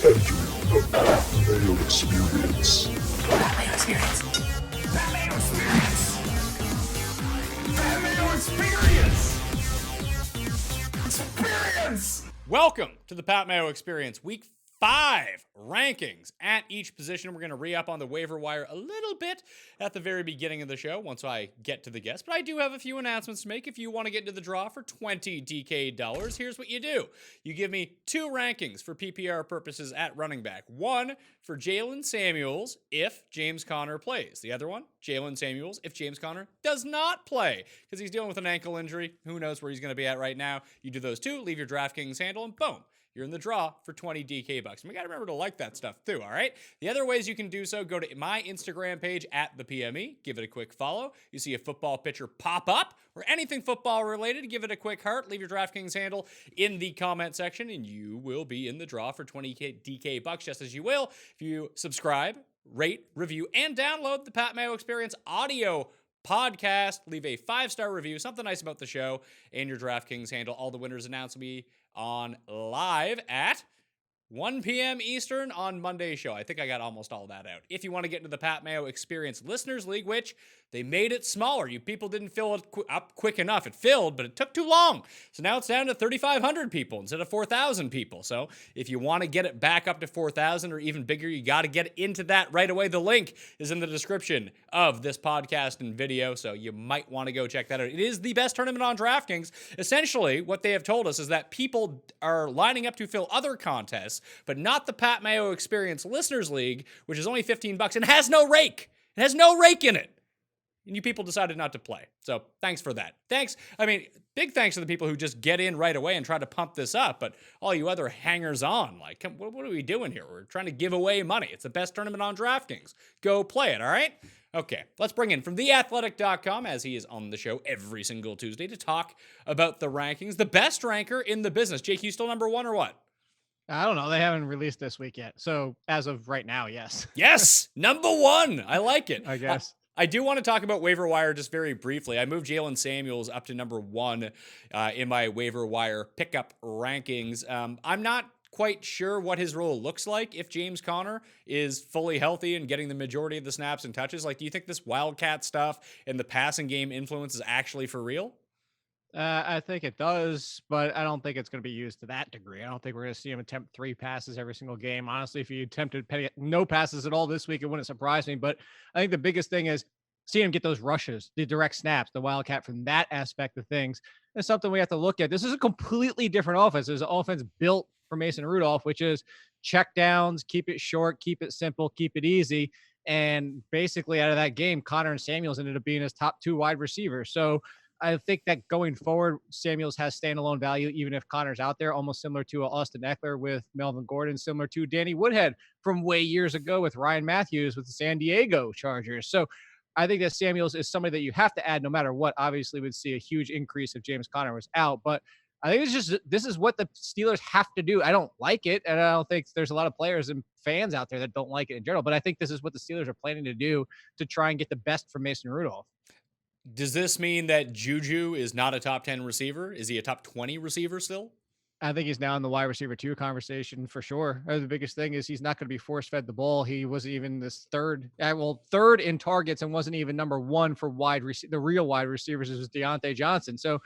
Entering the Mayo Experience. Mayo Experience. Mayo Experience. Mayo Experience. Experience. Welcome to the Pat Mayo Experience, Week 5 rankings at each position. We're going to re-up on the waiver wire a little bit at the very beginning of the show once I get to the guests. But I do have a few announcements to make. If you want to get into the draw for $20 DK dollars, here's what you do. You give me 2 rankings for PPR purposes at running back. One for Jalen Samuels if James Conner plays. The other one, Jalen Samuels if James Conner does not play because he's dealing with an ankle injury. Who knows where he's going to be at right now. You do those 2, leave your DraftKings handle, and boom. You're in the draw for 20 DK bucks. And we got to remember to like that stuff too, all right? The other ways you can do so, go to my Instagram page at the PME, give it a quick follow. You see a football picture pop up or anything football related, give it a quick heart, leave your DraftKings handle in the comment section, and you will be in the draw for 20 DK bucks, just as you will if you subscribe, rate, review, and download the Pat Mayo Experience audio podcast. Leave a 5-star review, something nice about the show, and your DraftKings handle. All the winners announced will be on live at 1 p.m. Eastern on Monday's show. I think I got almost all that out. If you want to get into the Pat Mayo Experience Listeners League, which they made it smaller. You people didn't fill it up quick enough. It filled, but it took too long. So now it's down to 3,500 people instead of 4,000 people. So if you want to get it back up to 4,000 or even bigger, you got to get into that right away. The link is in the description of this podcast and video, so you might want to go check that out. It is the best tournament on DraftKings. Essentially, what they have told us is that people are lining up to fill other contests, but not the Pat Mayo Experience Listeners League, which is only $15 and has no rake. It has no rake in it. And you people decided not to play. So thanks for that. Thanks. I mean, big thanks to the people who just get in right away and try to pump this up. But all you other hangers on, like, what are we doing here? We're trying to give away money. It's the best tournament on DraftKings. Go play it, all right? Okay, let's bring in from theathletic.com, as he is on the show every single Tuesday, to talk about the rankings. The best ranker in the business. Jake, you still number 1 or what? I don't know. They haven't released this week yet. So as of right now, yes. Yes, number 1. I like it. I guess. I do want to talk about waiver wire just very briefly. I moved Jalen Samuels up to number 1 in my waiver wire pickup rankings. I'm not quite sure what his role looks like if James Conner is fully healthy and getting the majority of the snaps and touches. Like, do you think this Wildcat stuff and the passing game influence is actually for real? I think it does, but I don't think it's going to be used to that degree. I don't think we're going to see him attempt 3 passes every single game. Honestly, if he attempted no passes at all this week, it wouldn't surprise me. But I think the biggest thing is seeing him get those rushes, the direct snaps, the Wildcat from that aspect of things. It's something we have to look at. This is a completely different offense. There's an offense built for Mason Rudolph, which is check downs, keep it short, keep it simple, keep it easy. And basically out of that game, Conner and Samuels ended up being his top 2 wide receivers. So I think that going forward, Samuels has standalone value, even if Conner's out there, almost similar to Austin Eckler with Melvin Gordon, similar to Danny Woodhead from way years ago with Ryan Matthews with the San Diego Chargers. So I think that Samuels is somebody that you have to add no matter what. Obviously, would see a huge increase if James Conner was out, but I think this is what the Steelers have to do. I don't like it, and I don't think there's a lot of players and fans out there that don't like it in general, but I think this is what the Steelers are planning to do to try and get the best from Mason Rudolph. Does this mean that Juju is not a top 10 receiver? Is he a top 20 receiver still? I think he's now in the wide receiver 2 conversation for sure. The biggest thing is he's not going to be force fed the ball. He wasn't even this third in targets and wasn't even number 1 for the real wide receivers. It was Deontay Johnson. So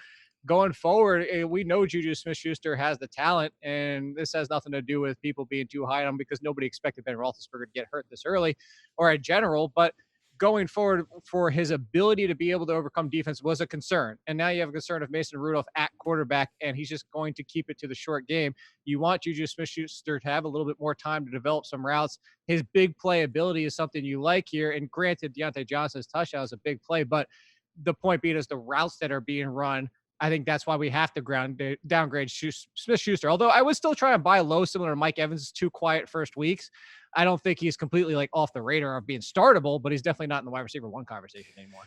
going forward, we know Juju Smith-Schuster has the talent, and this has nothing to do with people being too high on him because nobody expected Ben Roethlisberger to get hurt this early or in general, but going forward for his ability to be able to overcome defense was a concern. And now you have a concern of Mason Rudolph at quarterback, and he's just going to keep it to the short game. You want Juju Smith-Schuster to have a little bit more time to develop some routes. His big play ability is something you like here. And granted, Deontay Johnson's touchdown is a big play, but the point being is the routes that are being run, I think that's why we have to downgrade Smith-Schuster. Although I would still try and buy low, similar to Mike Evans' 2 quiet first weeks. I don't think he's completely like off the radar of being startable, but he's definitely not in the wide receiver 1 conversation anymore.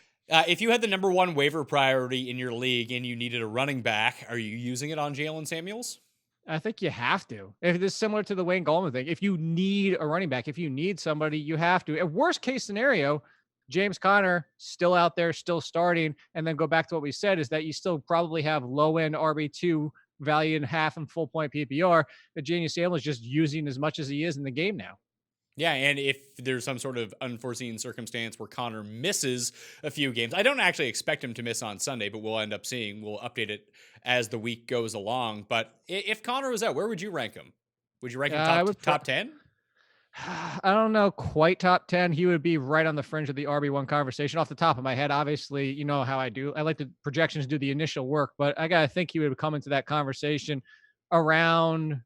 If you had the number 1 waiver priority in your league and you needed a running back, are you using it on Jalen Samuels? I think you have to. If it's similar to the Wayne Gallman thing, if you need a running back, if you need somebody, you have to. At worst case scenario, James Conner still out there, still starting, and then go back to what we said is that you still probably have low-end RB2 value in half and full point PPR, that Janius Samuel is just using as much as he is in the game now. Yeah, and if there's some sort of unforeseen circumstance where Connor misses a few games, I don't actually expect him to miss on Sunday, but we'll update it as the week goes along. But if Connor was out, where would you rank him? Would you rank him top 10? I don't know, quite top 10. He would be right on the fringe of the RB1 conversation off the top of my head. Obviously, you know how I do. I like the projections do the initial work, but I got to think he would come into that conversation around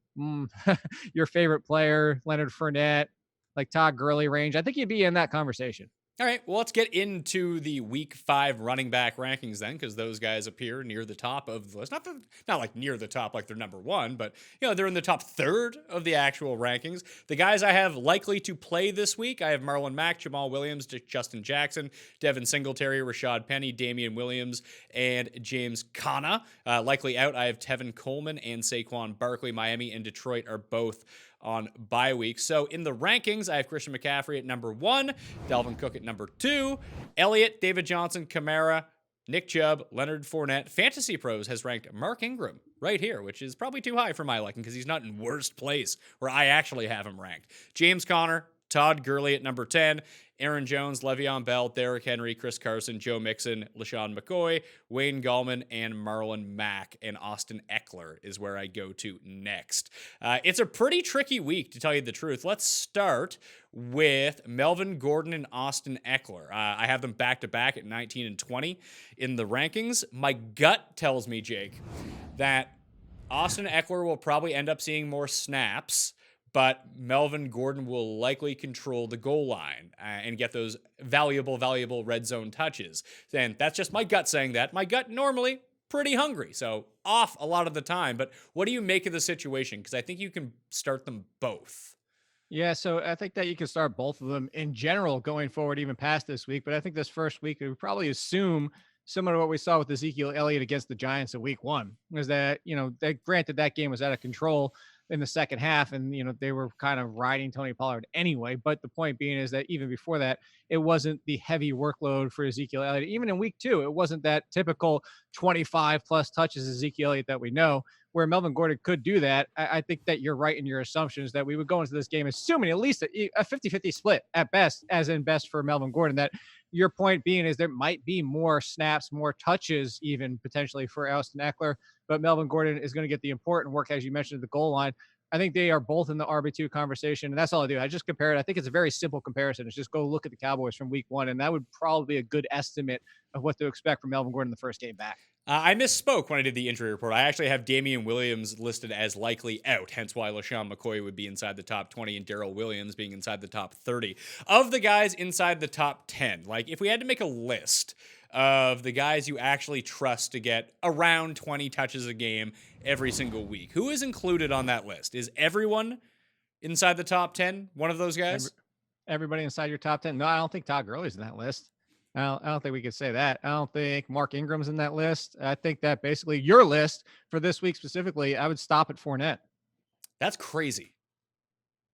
your favorite player, Leonard Fournette, like Todd Gurley range. I think he'd be in that conversation. All right, well, let's get into the week 5 running back rankings then, because those guys appear near the top of the list. Not like near the top like they're number 1, but they're in the top third of the actual rankings. The guys I have likely to play this week, I have Marlon Mack, Jamal Williams, Justin Jackson, Devin Singletary, Rashad Penny, Damian Williams, and James Conner. Likely out, I have Tevin Coleman and Saquon Barkley. Miami and Detroit are both on bye week. So in the rankings, I have Christian McCaffrey at number 1, Dalvin Cook at number 2, Elliott, David Johnson, Kamara, Nick Chubb, Leonard Fournette. Fantasy Pros has ranked Mark Ingram right here, which is probably too high for my liking because he's not in worst place where I actually have him ranked. James Conner, Todd Gurley at number 10, Aaron Jones, Le'Veon Bell, Derrick Henry, Chris Carson, Joe Mixon, LaShawn McCoy, Wayne Gallman, and Marlon Mack. And Austin Eckler is where I go to next. It's a pretty tricky week, to tell you the truth. Let's start with Melvin Gordon and Austin Eckler. I have them back-to-back at 19 and 20 in the rankings. My gut tells me, Jake, that Austin Eckler will probably end up seeing more snaps, but Melvin Gordon will likely control the goal line and get those valuable red zone touches. And that's just my gut saying that. My gut normally pretty hungry, so off a lot of the time. But what do you make of the situation? Because I think you can start them both. Yeah, so I think that you can start both of them in general going forward, even past this week. But I think this first week, we probably assume similar to what we saw with Ezekiel Elliott against the Giants in week 1, is that, granted that game was out of control in the second half, and they were kind of riding Tony Pollard anyway. But the point being is that even before that, it wasn't the heavy workload for Ezekiel Elliott. Even in week 2, it wasn't that typical 25 plus touches Ezekiel Elliott that we know, where Melvin Gordon could do that. I think that you're right in your assumptions that we would go into this game assuming at least a 50-50 split at best, as in best for Melvin Gordon. That your point being is there might be more snaps, more touches even potentially for Austin Eckler, but Melvin Gordon is going to get the important work, as you mentioned, at the goal line. I think they are both in the RB2 conversation, and that's all I do. I just compare it. I think it's a very simple comparison. It's just go look at the Cowboys from week 1, and that would probably be a good estimate of what to expect from Melvin Gordon the first game back. I misspoke when I did the injury report. I actually have Damian Williams listed as likely out, hence why LaShawn McCoy would be inside the top 20 and Darrell Williams being inside the top 30. Of the guys inside the top 10, like if we had to make a list of the guys you actually trust to get around 20 touches a game every single week, who is included on that list? Is everyone inside the top 10 one of those guys? Everybody inside your top 10? No, I don't think Todd Gurley's in that list. I don't think we could say that. I don't think Mark Ingram's in that list. I think that basically your list for this week specifically, I would stop at Fournette. That's crazy.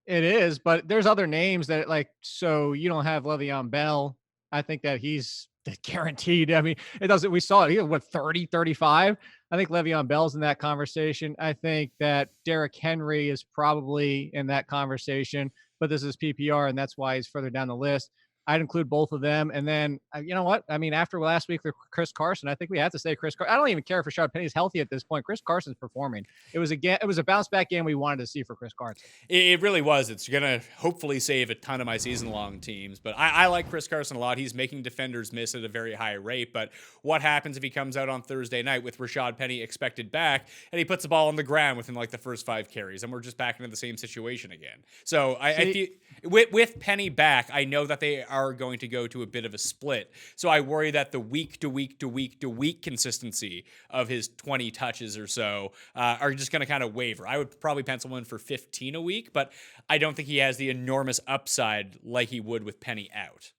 It is, but there's other names that so you don't have Le'Veon Bell. I think that he's guaranteed. I mean, it doesn't, we saw it. He was 30, 35. I think Le'Veon Bell's in that conversation. I think that Derrick Henry is probably in that conversation, but this is PPR and that's why he's further down the list. I'd include both of them. And then, you know what? I mean, after last week with Chris Carson, I think we have to say Chris Carson. I don't even care if Rashad Penny's healthy at this point. Chris Carson's performing. It was a bounce back game we wanted to see for Chris Carson. It really was. It's going to hopefully save a ton of my season-long teams. But I like Chris Carson a lot. He's making defenders miss at a very high rate. But what happens if he comes out on Thursday night with Rashad Penny expected back and he puts the ball on the ground within the first 5 carries? And we're just back into the same situation again. So I feel with Penny back, I know that they are going to go to a bit of a split. So I worry that the week to week consistency of his 20 touches or so are just going to kind of waver. I would probably pencil in for 15 a week, but I don't think he has the enormous upside like he would with Penny out.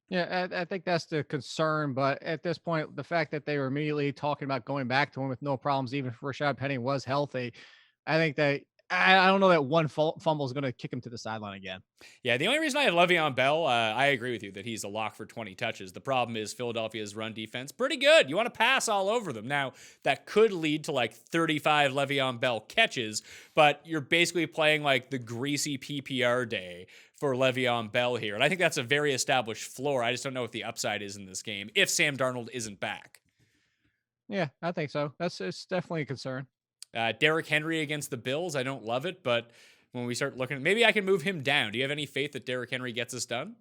Yeah, I think that's the concern. But at this point, the fact that they were immediately talking about going back to him with no problems, even if Rashad Penny was healthy, I think that I don't know that one fumble is going to kick him to the sideline again. Yeah, the only reason I have Le'Veon Bell, I agree with you that he's a lock for 20 touches. The problem is Philadelphia's run defense, pretty good. You want to pass all over them. Now, that could lead to like 35 Le'Veon Bell catches, but you're basically playing like the greasy PPR day for Le'Veon Bell here. And I think that's a very established floor. I just don't know what the upside is in this game if Sam Darnold isn't back. Yeah, I think so. It's definitely a concern. Derrick Henry against the Bills, I don't love it, but when we start looking, maybe I can move him down. Do you have any faith that Derrick Henry gets us done?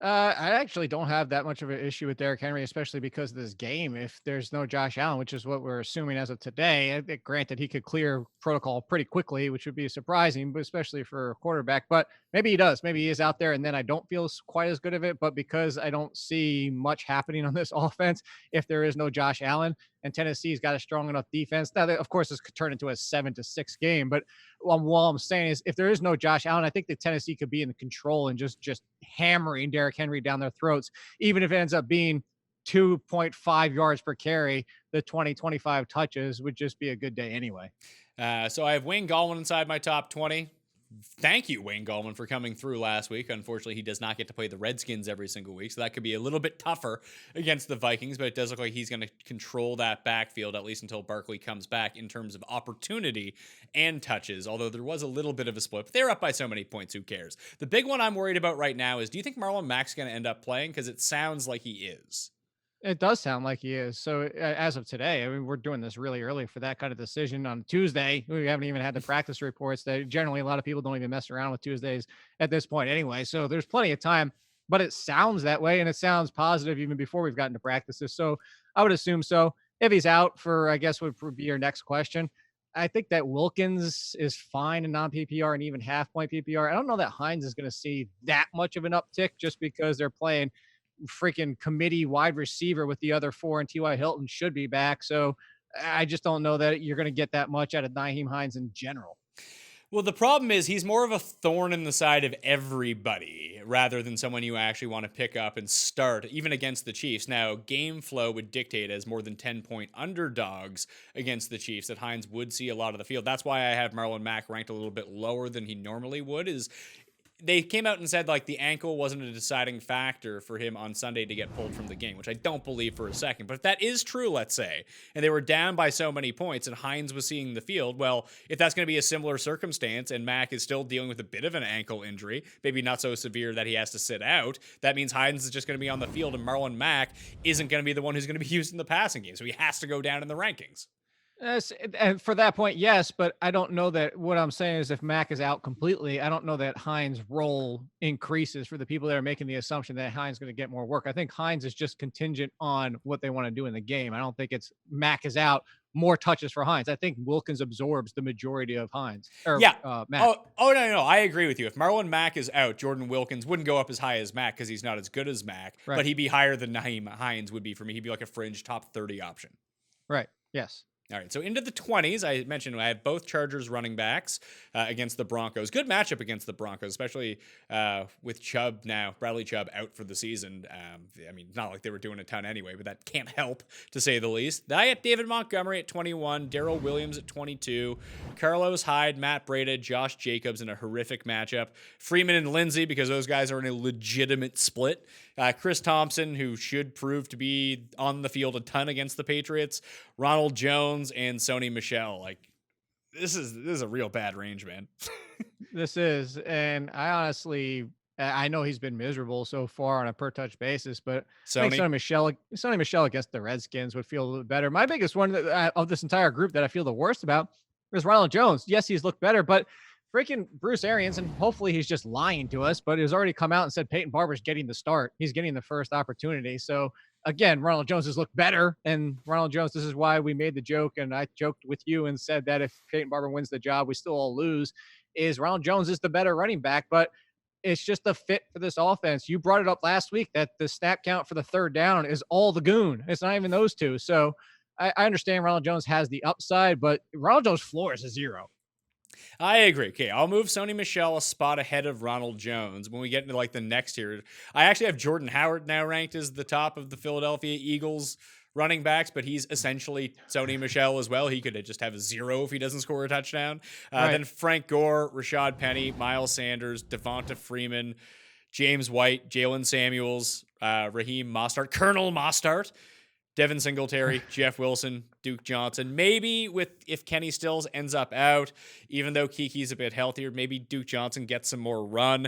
I actually don't have that much of an issue with Derrick Henry, especially because of this game. If there's no Josh Allen, which is what we're assuming as of today, I think, granted, he could clear protocol pretty quickly, which would be surprising, but especially for a quarterback. But maybe he does. Maybe he is out there, and then I don't feel quite as good of it. But because I don't see much happening on this offense, if there is no Josh Allen, and Tennessee's got a strong enough defense. Now, of course, this could turn into a 7-6 game, but what I'm saying is if there is no Josh Allen, I think that Tennessee could be in control and just hammering Derrick Henry down their throats, even if it ends up being 2.5 yards per carry. The 20-25 touches would just be a good day anyway. So I have Wayne Gallman inside my top 20. Thank you, Wayne Gallman, for coming through last week. Unfortunately, he does not get to play the Redskins every single week, so that could be a little bit tougher against the Vikings, but it does look like he's going to control that backfield, at least until Barkley comes back, in terms of opportunity and touches, although there was a little bit of a split. But they're up by so many points, who cares? The big one I'm worried about right now is, do you think Marlon Mack's going to end up playing? Because it sounds like he is. It does sound like he is. So as of today, I mean, we're doing this really early for that kind of decision on Tuesday. We haven't even had the practice reports. That generally a lot of people don't even mess around with Tuesdays at this point anyway. So there's plenty of time, but it sounds that way. And it sounds positive even before we've gotten to practices. So I would assume so. If he's out for, I guess would be your next question. I think that Wilkins is fine in non-PPR and even half-point PPR. I don't know that Hines is going to see that much of an uptick just because they're playing freaking committee wide receiver with the other four, and T.Y. Hilton should be back. So I just don't know that you're going to get that much out of Nyheim Hines in general. Well, the problem is he's more of a thorn in the side of everybody rather than someone you actually want to pick up and start, even against the Chiefs. Now, game flow would dictate as more than 10-point underdogs against the Chiefs that Hines would see a lot of the field. That's why I have Marlon Mack ranked a little bit lower than he normally would, is they came out and said like the ankle wasn't a deciding factor for him on Sunday to get pulled from the game, which I don't believe for a second. But if that is true, let's say, and they were down by so many points and Hines was seeing the field, well, if that's going to be a similar circumstance and Mack is still dealing with a bit of an ankle injury, maybe not so severe that he has to sit out, that means Hines is just going to be on the field and Marlon Mack isn't going to be the one who's going to be used in the passing game. So he has to go down in the rankings. Yes, and for that point, yes, but I don't know that what I'm saying is if Mack is out completely, I don't know that Hines' role increases for the people that are making the assumption that Hines is going to get more work. I think Hines is just contingent on what they want to do in the game. I don't think it's Mack is out, more touches for Hines. I think Wilkins absorbs the majority of Hines. Mack. Mack. No. I agree with you. If Marlon Mack is out, Jordan Wilkins wouldn't go up as high as Mack because he's not as good as Mack, Right. But he'd be higher than Nyheim Hines would be for me. He'd be like a fringe top 30 option. Right. Yes. All right, so into the 20s, I mentioned I have both Chargers running backs against the Broncos. Good matchup against the Broncos, especially with Chubb now, Bradley Chubb out for the season. I mean, not like they were doing a ton anyway, but that can't help, to say the least. I have David Montgomery at 21, Darrell Williams at 22, Carlos Hyde, Matt Breida, Josh Jacobs in a horrific matchup, Freeman and Lindsey, because those guys are in a legitimate split, Chris Thompson, who should prove to be on the field a ton against the Patriots, Ronald Jones, and Sony Michel. Like, this is a real bad range, man. This is, and I know he's been miserable so far on a per touch basis, but I think Sony Michel against the Redskins would feel a little better. My biggest one of this entire group that I feel the worst about is Ronald Jones. Yes, he's looked better, but freaking Bruce Arians, and hopefully he's just lying to us, but he's already come out and said Peyton Barber's getting the start. He's getting the first opportunity. So again, Ronald Jones has looked better, and Ronald Jones, this is why we made the joke, and I joked with you and said that if Peyton Barber wins the job, we still all lose, is Ronald Jones is the better running back, but it's just a fit for this offense. You brought it up last week that the snap count for the third down is all the goon. It's not even those two. So I understand Ronald Jones has the upside, but Ronald Jones' floor is a 0. I agree. Okay, I'll move Sony Michel a spot ahead of Ronald Jones. When we get into like the next tier, I actually have Jordan Howard now ranked as the top of the Philadelphia Eagles running backs, but he's essentially Sony Michel as well. He could just have a 0 if he doesn't score a touchdown. Then Frank Gore, Rashad Penny, Miles Sanders, Devonta Freeman, James White, Jalen Samuels, Raheem Mostert, Colonel Mostert, Devin Singletary, Jeff Wilson, Duke Johnson. Maybe if Kenny Stills ends up out, even though Kiki's a bit healthier, maybe Duke Johnson gets some more run.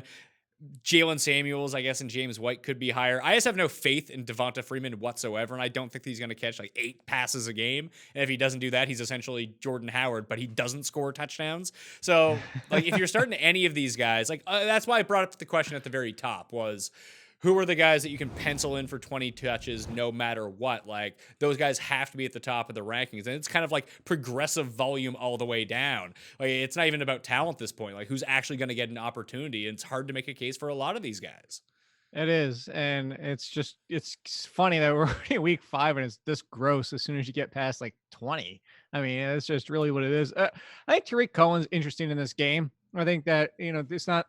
Jalen Samuels, I guess, and James White could be higher. I just have no faith in Devonta Freeman whatsoever, and I don't think he's going to catch like 8 passes a game. And if he doesn't do that, he's essentially Jordan Howard, but he doesn't score touchdowns. So, like, if you're starting any of these guys, like, that's why I brought up the question at the very top was, who are the guys that you can pencil in for 20 touches no matter what? Like, those guys have to be at the top of the rankings. And it's kind of like progressive volume all the way down. Like, it's not even about talent at this point. Like, who's actually going to get an opportunity? And it's hard to make a case for a lot of these guys. It is. And it's funny that we're already week 5 and it's this gross as soon as you get past like 20. I mean, it's just really what it is. I think Tariq Cohen's interesting in this game. I think that, it's not,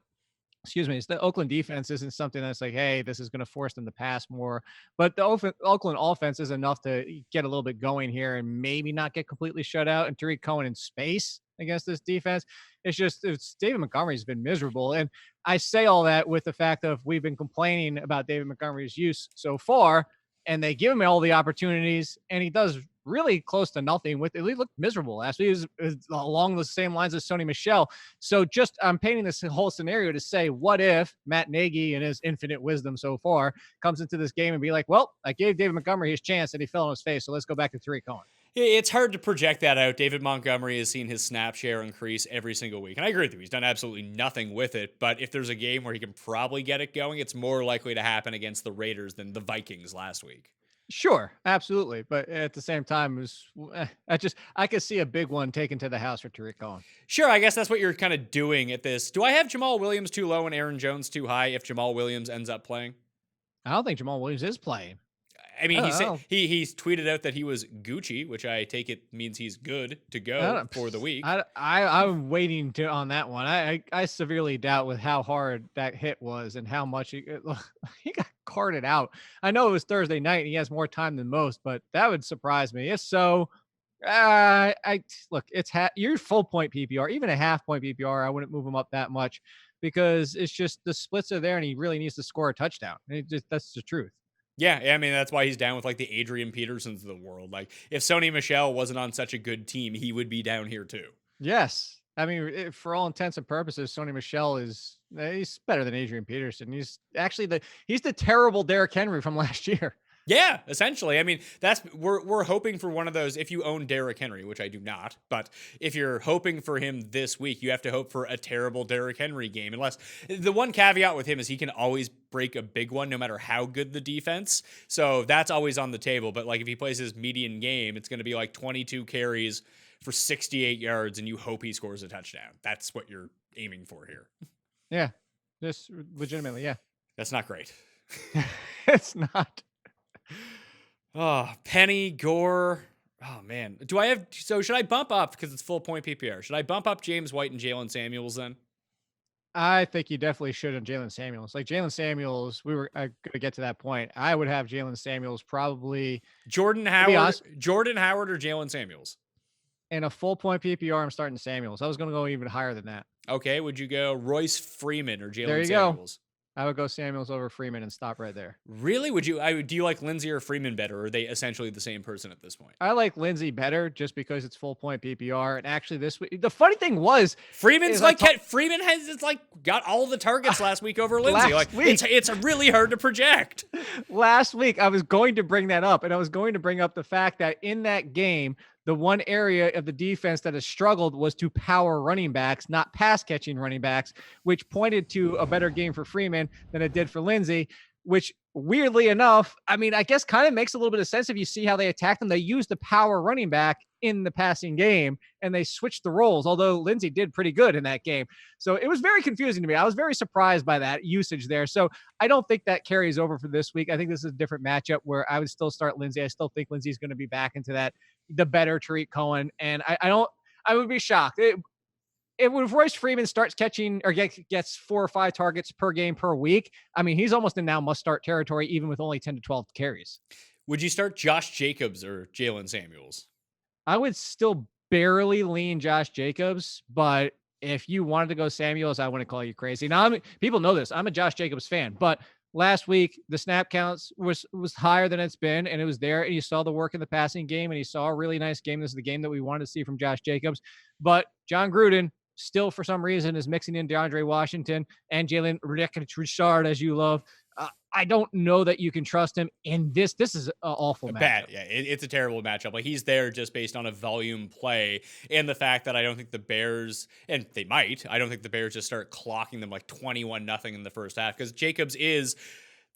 it's the Oakland defense isn't something that's like, hey, this is going to force them to pass more. But the Oakland offense is enough to get a little bit going here and maybe not get completely shut out. And Tariq Cohen in space against this defense, it's David Montgomery's been miserable. And I say all that with the fact of we've been complaining about David Montgomery's use so far, and they give him all the opportunities, and he does really close to nothing with it. He looked miserable last week. He was along the same lines as Sony Michel. So I'm painting this whole scenario to say, what if Matt Nagy and his infinite wisdom so far comes into this game and be like, well, I gave David Montgomery his chance and he fell on his face. So let's go back to Tariq Cohen. It's hard to project that out. David Montgomery has seen his snap share increase every single week. And I agree with you. He's done absolutely nothing with it. But if there's a game where he can probably get it going, it's more likely to happen against the Raiders than the Vikings last week. Sure, absolutely. But at the same time, I could see a big one taken to the house for Tariq Cohen. Sure, I guess that's what you're kind of doing at this. Do I have Jamal Williams too low and Aaron Jones too high if Jamal Williams ends up playing? I don't think Jamal Williams is playing. I mean, he's tweeted out that he was Gucci, which I take it means he's good to go for the week. I'm waiting on that one. I severely doubt with how hard that hit was and how much he got carted out. I know it was Thursday night and he has more time than most, but that would surprise me. If so, it's your full point PPR, even a half point PPR. I wouldn't move him up that much because it's just the splits are there and he really needs to score a touchdown. That's the truth. Yeah, I mean, that's why he's down with like the Adrian Petersons of the world. Like, if Sony Michel wasn't on such a good team, he would be down here too. Yes. I mean, for all intents and purposes, Sony Michel he's better than Adrian Peterson. He's actually he's the terrible Derrick Henry from last year. Yeah, essentially. I mean, we're hoping for one of those. If you own Derrick Henry, which I do not, but if you're hoping for him this week, you have to hope for a terrible Derrick Henry game. Unless the one caveat with him is he can always break a big one, no matter how good the defense. So that's always on the table. But like if he plays his median game, it's going to be like 22 carries for 68 yards, and you hope he scores a touchdown. That's what you're aiming for here. Yeah, just legitimately, yeah. That's not great. It's not. Oh, Penny, Gore. Oh, man. Should I bump up, because it's full point PPR, should I bump up James White and Jalen Samuels then? I think you definitely should on Jalen Samuels. Like Jalen Samuels, going to get to that point. I would have Jalen Samuels probably. Jordan Howard or Jalen Samuels? In a full point PPR, I'm starting Samuels. I was going to go even higher than that. Okay. Would you go Royce Freeman or Jalen Samuels? Go. I would go Samuels over Freeman and stop right there. Really? Do you like Lindsey or Freeman better? Or are they essentially the same person at this point? I like Lindsey better just because it's full point PPR. And actually this week, the funny thing was Freeman has got all the targets last week over Lindsey. It's really hard to project. Last week I was going to bring that up, and I was going to bring up the fact that in that game, the one area of the defense that has struggled was to power running backs, not pass catching running backs, which pointed to a better game for Freeman than it did for Lindsey, which weirdly enough, I mean, I guess kind of makes a little bit of sense if you see how they attacked them. They used the power running back in the passing game and they switched the roles, although Lindsey did pretty good in that game. So it was very confusing to me. I was very surprised by that usage there. So I don't think that carries over for this week. I think this is a different matchup where I would still start Lindsey. I still think Lindsey's going to be back into the better Tariq Cohen. And I would be shocked. If Royce Freeman starts catching or gets 4 or 5 targets per game per week, I mean, he's almost in now must start territory, even with only 10 to 12 carries. Would you start Josh Jacobs or Jalen Samuels? I would still barely lean Josh Jacobs, but if you wanted to go Samuels, I wouldn't call you crazy. Now, people know this. I'm a Josh Jacobs fan, but last week the snap counts was higher than it's been, and it was there. And you saw the work in the passing game, and you saw a really nice game. This is the game that we wanted to see from Josh Jacobs. But John Gruden still, for some reason, is mixing in DeAndre Washington and Jalen Richard, as you love. I don't know that you can trust him in this. This is an awful matchup. Bad. Yeah, it's a terrible matchup. Like, he's there just based on a volume play and the fact that I don't think the Bears, and they might, I don't think the Bears just start clocking them like 21-0 in the first half, because Jacobs is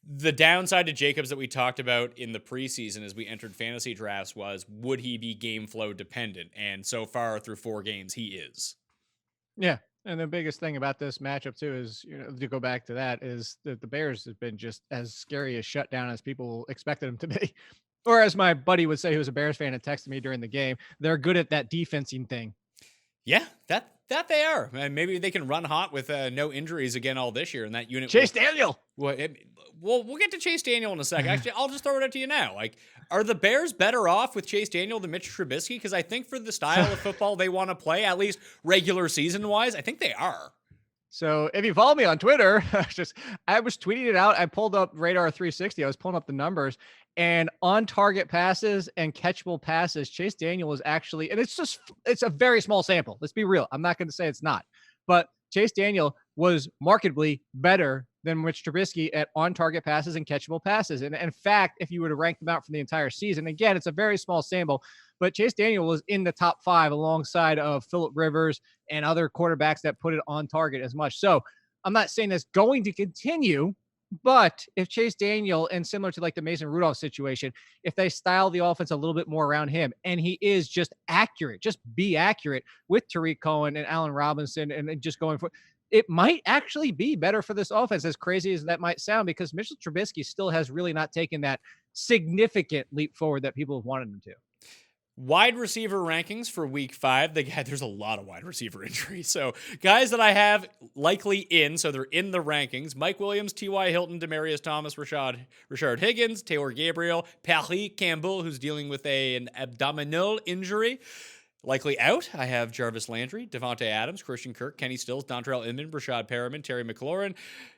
the downside to Jacobs that we talked about in the preseason as we entered fantasy drafts was, would he be game flow dependent? And so far through 4 games, he is. Yeah. And the biggest thing about this matchup too is, to go back to that, is that the Bears have been just as scary a shutdown as people expected them to be. Or as my buddy would say, who was a Bears fan and texted me during the game, they're good at that defensing thing. Yeah, that they are. Maybe they can run hot with no injuries again all this year, and that unit. Chase Daniel. Well, we'll get to Chase Daniel in a second. Actually, I'll just throw it out to you now. Like, are the Bears better off with Chase Daniel than Mitch Trubisky? Because I think for the style of football they want to play, at least regular season wise, I think they are. So if you follow me on Twitter, I was tweeting it out. I pulled up Radar 360. I was pulling up the numbers, and on target passes and catchable passes, Chase Daniel is actually, and it's a very small sample. Let's be real. I'm not going to say it's not, but Chase Daniel was markedly better than Mitch Trubisky at on-target passes and catchable passes. And in fact, if you were to rank them out for the entire season, again, it's a very small sample, but Chase Daniel was in the top 5 alongside of Phillip Rivers and other quarterbacks that put it on target as much. So I'm not saying that's going to continue, but if Chase Daniel, and similar to like the Mason Rudolph situation, if they style the offense a little bit more around him, and he is just accurate, just be accurate with Tariq Cohen and Allen Robinson and just going for it, might actually be better for this offense, as crazy as that might sound, because Mitchell Trubisky still has really not taken that significant leap forward that people have wanted him to. Wide receiver rankings for week 5. There's a lot of wide receiver injuries. So guys that I have likely in, so they're in the rankings: Mike Williams, T.Y. Hilton, Demaryius Thomas, Rashard Higgins, Taylor Gabriel, Paris Campbell, who's dealing with an abdominal injury. Likely out, I have Jarvis Landry, Devontae Adams, Christian Kirk, Kenny Stills, Dontrell Inman, Brashad Perriman, Terry McLaurin,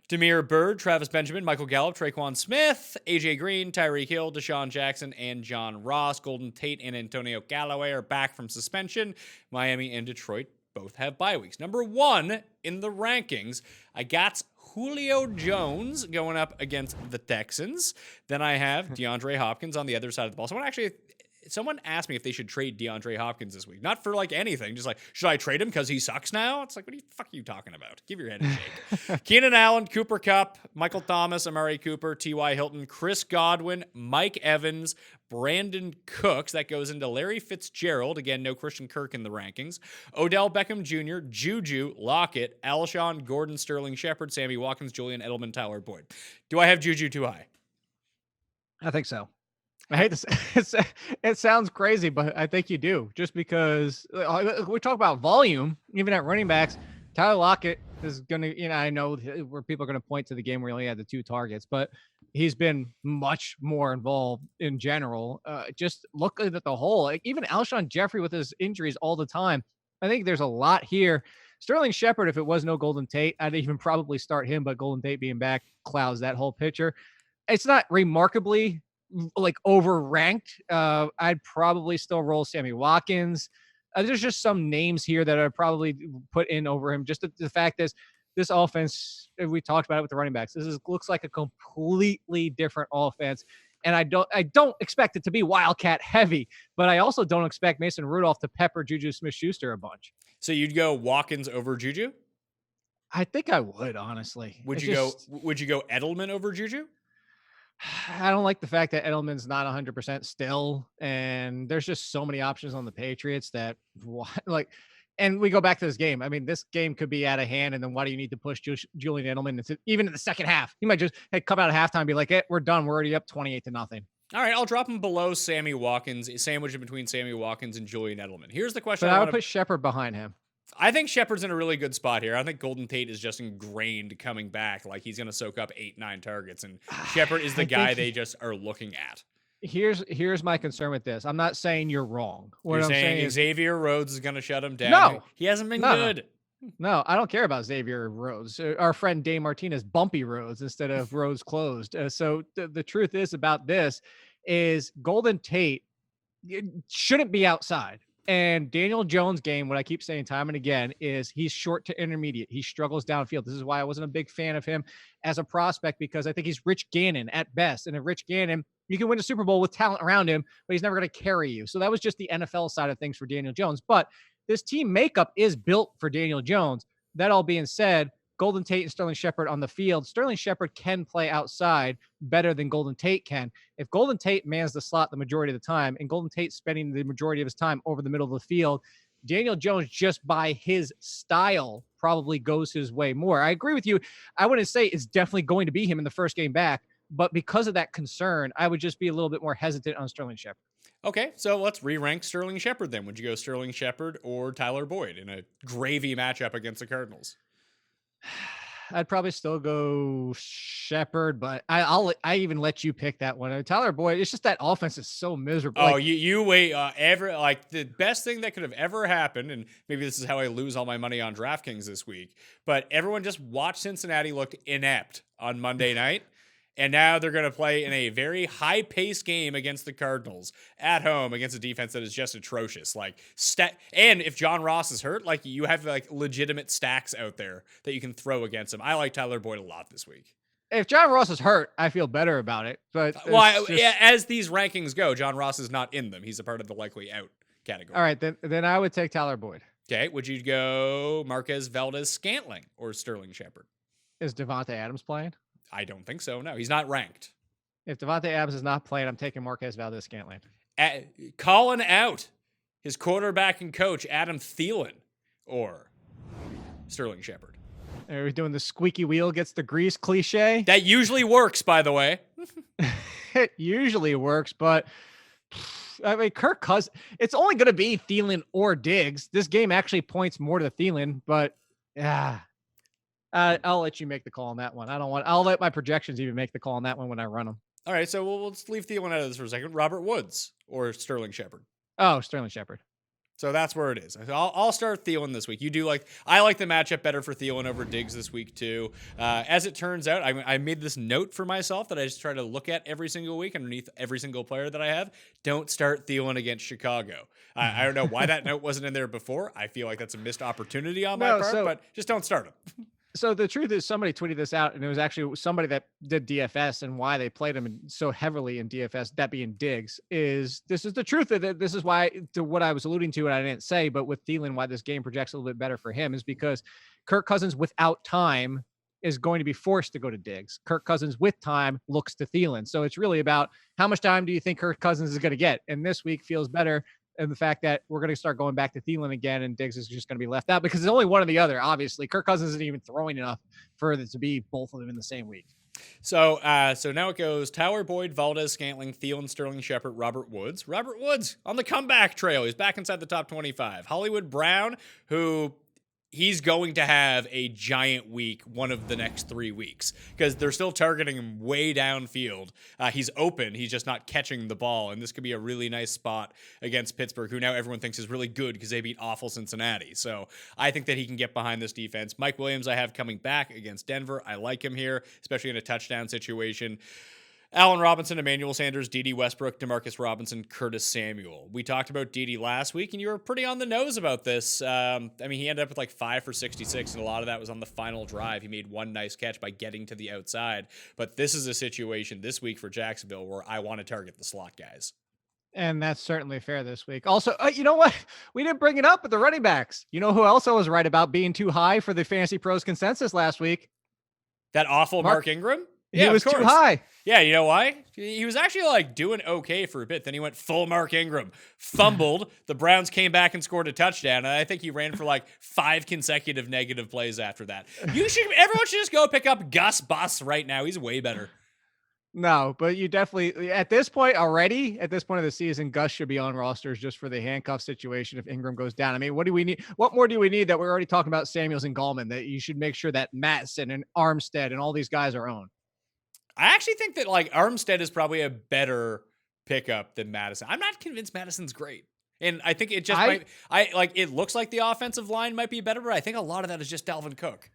Demir Bird, Travis Benjamin, Michael Gallup, Traquan Smith, AJ Green, Tyreek Hill, Deshaun Jackson, and John Ross. Golden Tate and Antonio Galloway are back from suspension. Miami and Detroit both have bye weeks. Number 1 in the rankings, I got Julio Jones going up against the Texans. Then I have DeAndre Hopkins on the other side of the ball. Someone asked me if they should trade DeAndre Hopkins this week. Not for like anything, just like, should I trade him because he sucks now? It's like, what the fuck are you talking about? Give your head a shake. Keenan Allen, Cooper Kupp, Michael Thomas, Amari Cooper, T.Y. Hilton, Chris Godwin, Mike Evans, Brandon Cooks. That goes into Larry Fitzgerald. Again, no Christian Kirk in the rankings. Odell Beckham Jr., Juju, Lockett, Alshon, Gordon, Sterling Shepard, Sammy Watkins, Julian Edelman, Tyler Boyd. Do I have Juju too high? I think so. I hate this. It sounds crazy, but I think you do, just because we talk about volume, even at running backs. Tyler Lockett is going to, I know where people are going to point to the game where he only had the 2 targets, but he's been much more involved in general. Just looking at the whole, like even Alshon Jeffrey with his injuries all the time, I think there's a lot here. Sterling Shepard, if it was no Golden Tate, I'd even probably start him, but Golden Tate being back clouds that whole picture. It's not remarkably like overranked. I'd probably still roll Sammy Watkins. There's just some names here that I'd probably put in over him. Just the fact is, this offense, we talked about it with the running backs, looks like a completely different offense. And I don't expect it to be Wildcat heavy, but I also don't expect Mason Rudolph to pepper Juju Smith-Schuster a bunch. So you'd go Watkins over Juju? I think I would, honestly. Would you go Edelman over Juju? I don't like the fact that Edelman's not 100% still, and there's just so many options on the Patriots that and we go back to this game. I mean, this game could be out of hand, and then why do you need to push Julian Edelman even in the second half? He might just come out at halftime and be like, we're done. We're already up 28-0. All right, I'll drop him below Sammy Watkins, sandwiched between Sammy Watkins and Julian Edelman. Here's the question. But I would put Shepard behind him. I think Shepard's in a really good spot here. I think Golden Tate is just ingrained coming back. Like, he's going to soak up 8-9 targets, and Shepard is the guy they just are looking at. Here's my concern with this. I'm not saying you're wrong. What You're I'm saying saying is Xavier Rhodes is going to shut him down? no, He hasn't been no, good. no. I don't care about Xavier Rhodes. Our friend Dave Martinez, bumpy roads instead of roads closed. So the truth is about this is Golden Tate shouldn't be outside. And Daniel Jones' game, what I keep saying time and again, is he's short to intermediate. He struggles downfield. This is why I wasn't a big fan of him as a prospect, because I think he's Rich Gannon at best. And a Rich Gannon, you can win a Super Bowl with talent around him, but he's never going to carry you. So that was just the NFL side of things for Daniel Jones. But this team makeup is built for Daniel Jones. That all being said, Golden Tate and Sterling Shepard on the field. Sterling Shepard can play outside better than Golden Tate can. If Golden Tate mans the slot the majority of the time and Golden Tate spending the majority of his time over the middle of the field, Daniel Jones, just by his style, probably goes his way more. I agree with you. I wouldn't say it's definitely going to be him in the first game back, but because of that concern, I would just be a little bit more hesitant on Sterling Shepard. Okay, so let's re-rank Sterling Shepard then. Would you go Sterling Shepard or Tyler Boyd in a gravy matchup against the Cardinals? I'd probably still go Shepard, but I even let you pick that one. Tyler Boyd, it's just that offense is so miserable. Oh, you wait. The best thing that could have ever happened, and maybe this is how I lose all my money on DraftKings this week, but everyone just watched Cincinnati looked inept on Monday night. And now they're going to play in a very high-paced game against the Cardinals at home against a defense that is just atrocious. And if John Ross is hurt, you have legitimate stacks out there that you can throw against him. I like Tyler Boyd a lot this week. If John Ross is hurt, I feel better about it. But as these rankings go, John Ross is not in them. He's a part of the likely out category. All right, then I would take Tyler Boyd. Okay, would you go Marquez Valdez-Scantling or Sterling Shepard? Is Devontae Adams playing? I don't think so. No, he's not ranked. If Devontae Adams is not playing, I'm taking Marquez Valdez-Scantling. Calling out his quarterback and coach, Adam Thielen, or Sterling Shepard. Are we doing the squeaky wheel gets the grease cliche? That usually works, by the way. It usually works, but I mean, Kirk Cousins, it's only going to be Thielen or Diggs. This game actually points more to Thielen, but yeah. I'll let you make the call on that one. I'll let my projections even make the call on that one when I run them. All right, so we'll just leave Thielen out of this for a second. Robert Woods or Sterling Shepard? Oh, Sterling Shepard. So that's where it is. I'll start Thielen this week. I like the matchup better for Thielen over Diggs this week too. As it turns out, I made this note for myself that I just try to look at every single week underneath every single player that I have. Don't start Thielen against Chicago. I don't know why that note wasn't in there before. I feel like that's a missed opportunity on my part, but just don't start him. So the truth is somebody tweeted this out, and it was actually somebody that did DFS, and why they played him so heavily in DFS, that being Diggs, this is the truth. This is why, to what I was alluding to, and I didn't say, but with Thielen, why this game projects a little bit better for him is because Kirk Cousins without time is going to be forced to go to Diggs. Kirk Cousins with time looks to Thielen. So it's really about how much time do you think Kirk Cousins is going to get? And this week feels better. And the fact that we're going to start going back to Thielen again, and Diggs is just going to be left out because it's only one or the other. Obviously, Kirk Cousins isn't even throwing enough for it to be both of them in the same week. So now it goes Tyler Boyd, Valdez-Scantling, Thielen, Sterling Shepard, Robert Woods. Robert Woods on the comeback trail. He's back inside the top 25. Hollywood Brown, who he's going to have a giant week one of the next 3 weeks because they're still targeting him way downfield. He's open. He's just not catching the ball. And this could be a really nice spot against Pittsburgh, who now everyone thinks is really good because they beat awful Cincinnati. So I think that he can get behind this defense. Mike Williams, I have coming back against Denver. I like him here, especially in a touchdown situation. Allen Robinson, Emmanuel Sanders, Dede Westbrook, Demarcus Robinson, Curtis Samuel. We talked about Dede last week, and you were pretty on the nose about this. He ended up with 5 for 66, and a lot of that was on the final drive. He made one nice catch by getting to the outside. But this is a situation this week for Jacksonville where I want to target the slot guys. And that's certainly fair this week. Also, you know what? We didn't bring it up with the running backs. You know who else I was right about being too high for the Fantasy Pros consensus last week? That awful Mark Ingram? Yeah, he was too high. Yeah, you know why? He was actually doing okay for a bit. Then he went full Mark Ingram, fumbled. The Browns came back and scored a touchdown. And I think he ran for 5 consecutive negative plays after that. Everyone should just go pick up Gus Bus right now. He's way better. No, but you definitely, at this point of the season, Gus should be on rosters just for the handcuff situation if Ingram goes down. I mean, what do we need? What more do we need that we're already talking about Samuels and Gallman, that you should make sure that Mattson and Armstead and all these guys are owned? I actually think that Armstead is probably a better pickup than Madison. I'm not convinced Madison's great. And I think it just it looks like the offensive line might be better, but I think a lot of that is just Dalvin Cook.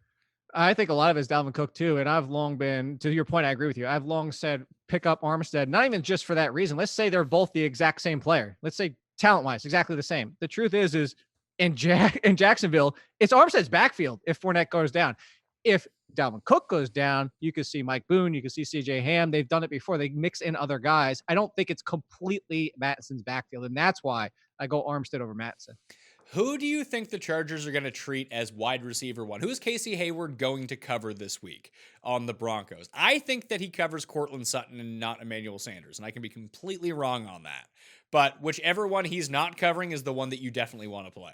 I think a lot of it is Dalvin Cook too. And I've long been, to your point, I agree with you. I've long said pick up Armstead, not even just for that reason. Let's say they're both the exact same player. Let's say talent-wise, exactly the same. The truth is in Jacksonville, it's Armstead's backfield if Fournette goes down. If Dalvin Cook goes down, you could see Mike Boone, you could see CJ Ham. They've done it before. They mix in other guys. I don't think it's completely Mattison's backfield, and that's why I go Armstead over Mattison. Who do you think the Chargers are going to treat as wide receiver one? Who is Casey Hayward going to cover this week on the Broncos? I think that he covers Cortland Sutton and not Emmanuel Sanders, and I can be completely wrong on that. But whichever one he's not covering is the one that you definitely want to play.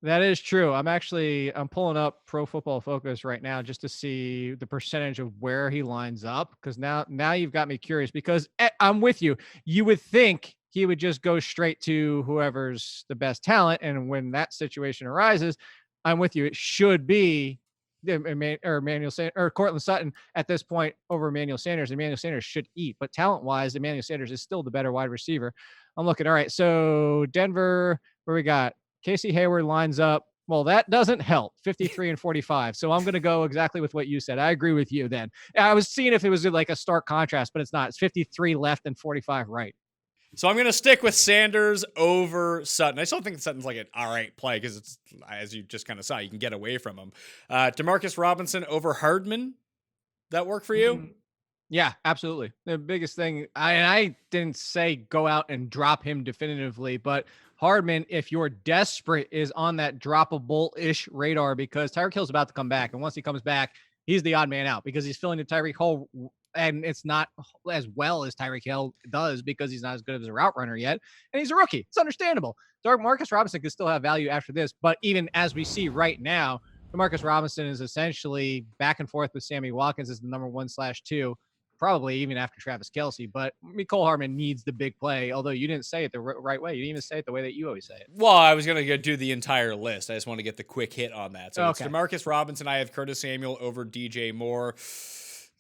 That is true. I'm pulling up Pro Football Focus right now just to see the percentage of where he lines up, because now you've got me curious, because I'm with you. You would think he would just go straight to whoever's the best talent. And when that situation arises, I'm with you. It should be Emmanuel Sanders or Cortland Sutton at this point over Emmanuel Sanders. Emmanuel Sanders should eat, but talent-wise, Emmanuel Sanders is still the better wide receiver. I'm looking. All right, so Denver, where we got Casey Hayward lines up. Well, that doesn't help. 53 and 45. So I'm going to go exactly with what you said. I agree with you then. I was seeing if it was like a stark contrast, but it's not. It's 53 left and 45 right. So I'm going to stick with Sanders over Sutton. I still think Sutton's like an all right play because it's, as you just kind of saw, you can get away from him. Demarcus Robinson over Hardman. That work for you? Yeah, absolutely. The biggest thing, I didn't say go out and drop him definitively, but Hardman, if you're desperate, is on that droppable-ish radar because Tyreek Hill's about to come back. And once he comes back, he's the odd man out because he's filling the Tyreek hole. And it's not as well as Tyreek Hill does because he's not as good as a route runner yet. And he's a rookie. It's understandable. Marcus Robinson could still have value after this. But even as we see right now, Demarcus Robinson is essentially back and forth with Sammy Watkins as the number 1/2, probably even after Travis Kelce. But Mecole Hardman needs the big play, although you didn't say it the right way. You didn't even say it the way that you always say it. Well, I was going to do the entire list. I just want to get the quick hit on that. So okay. It's Demarcus Robinson. I have Curtis Samuel over DJ Moore.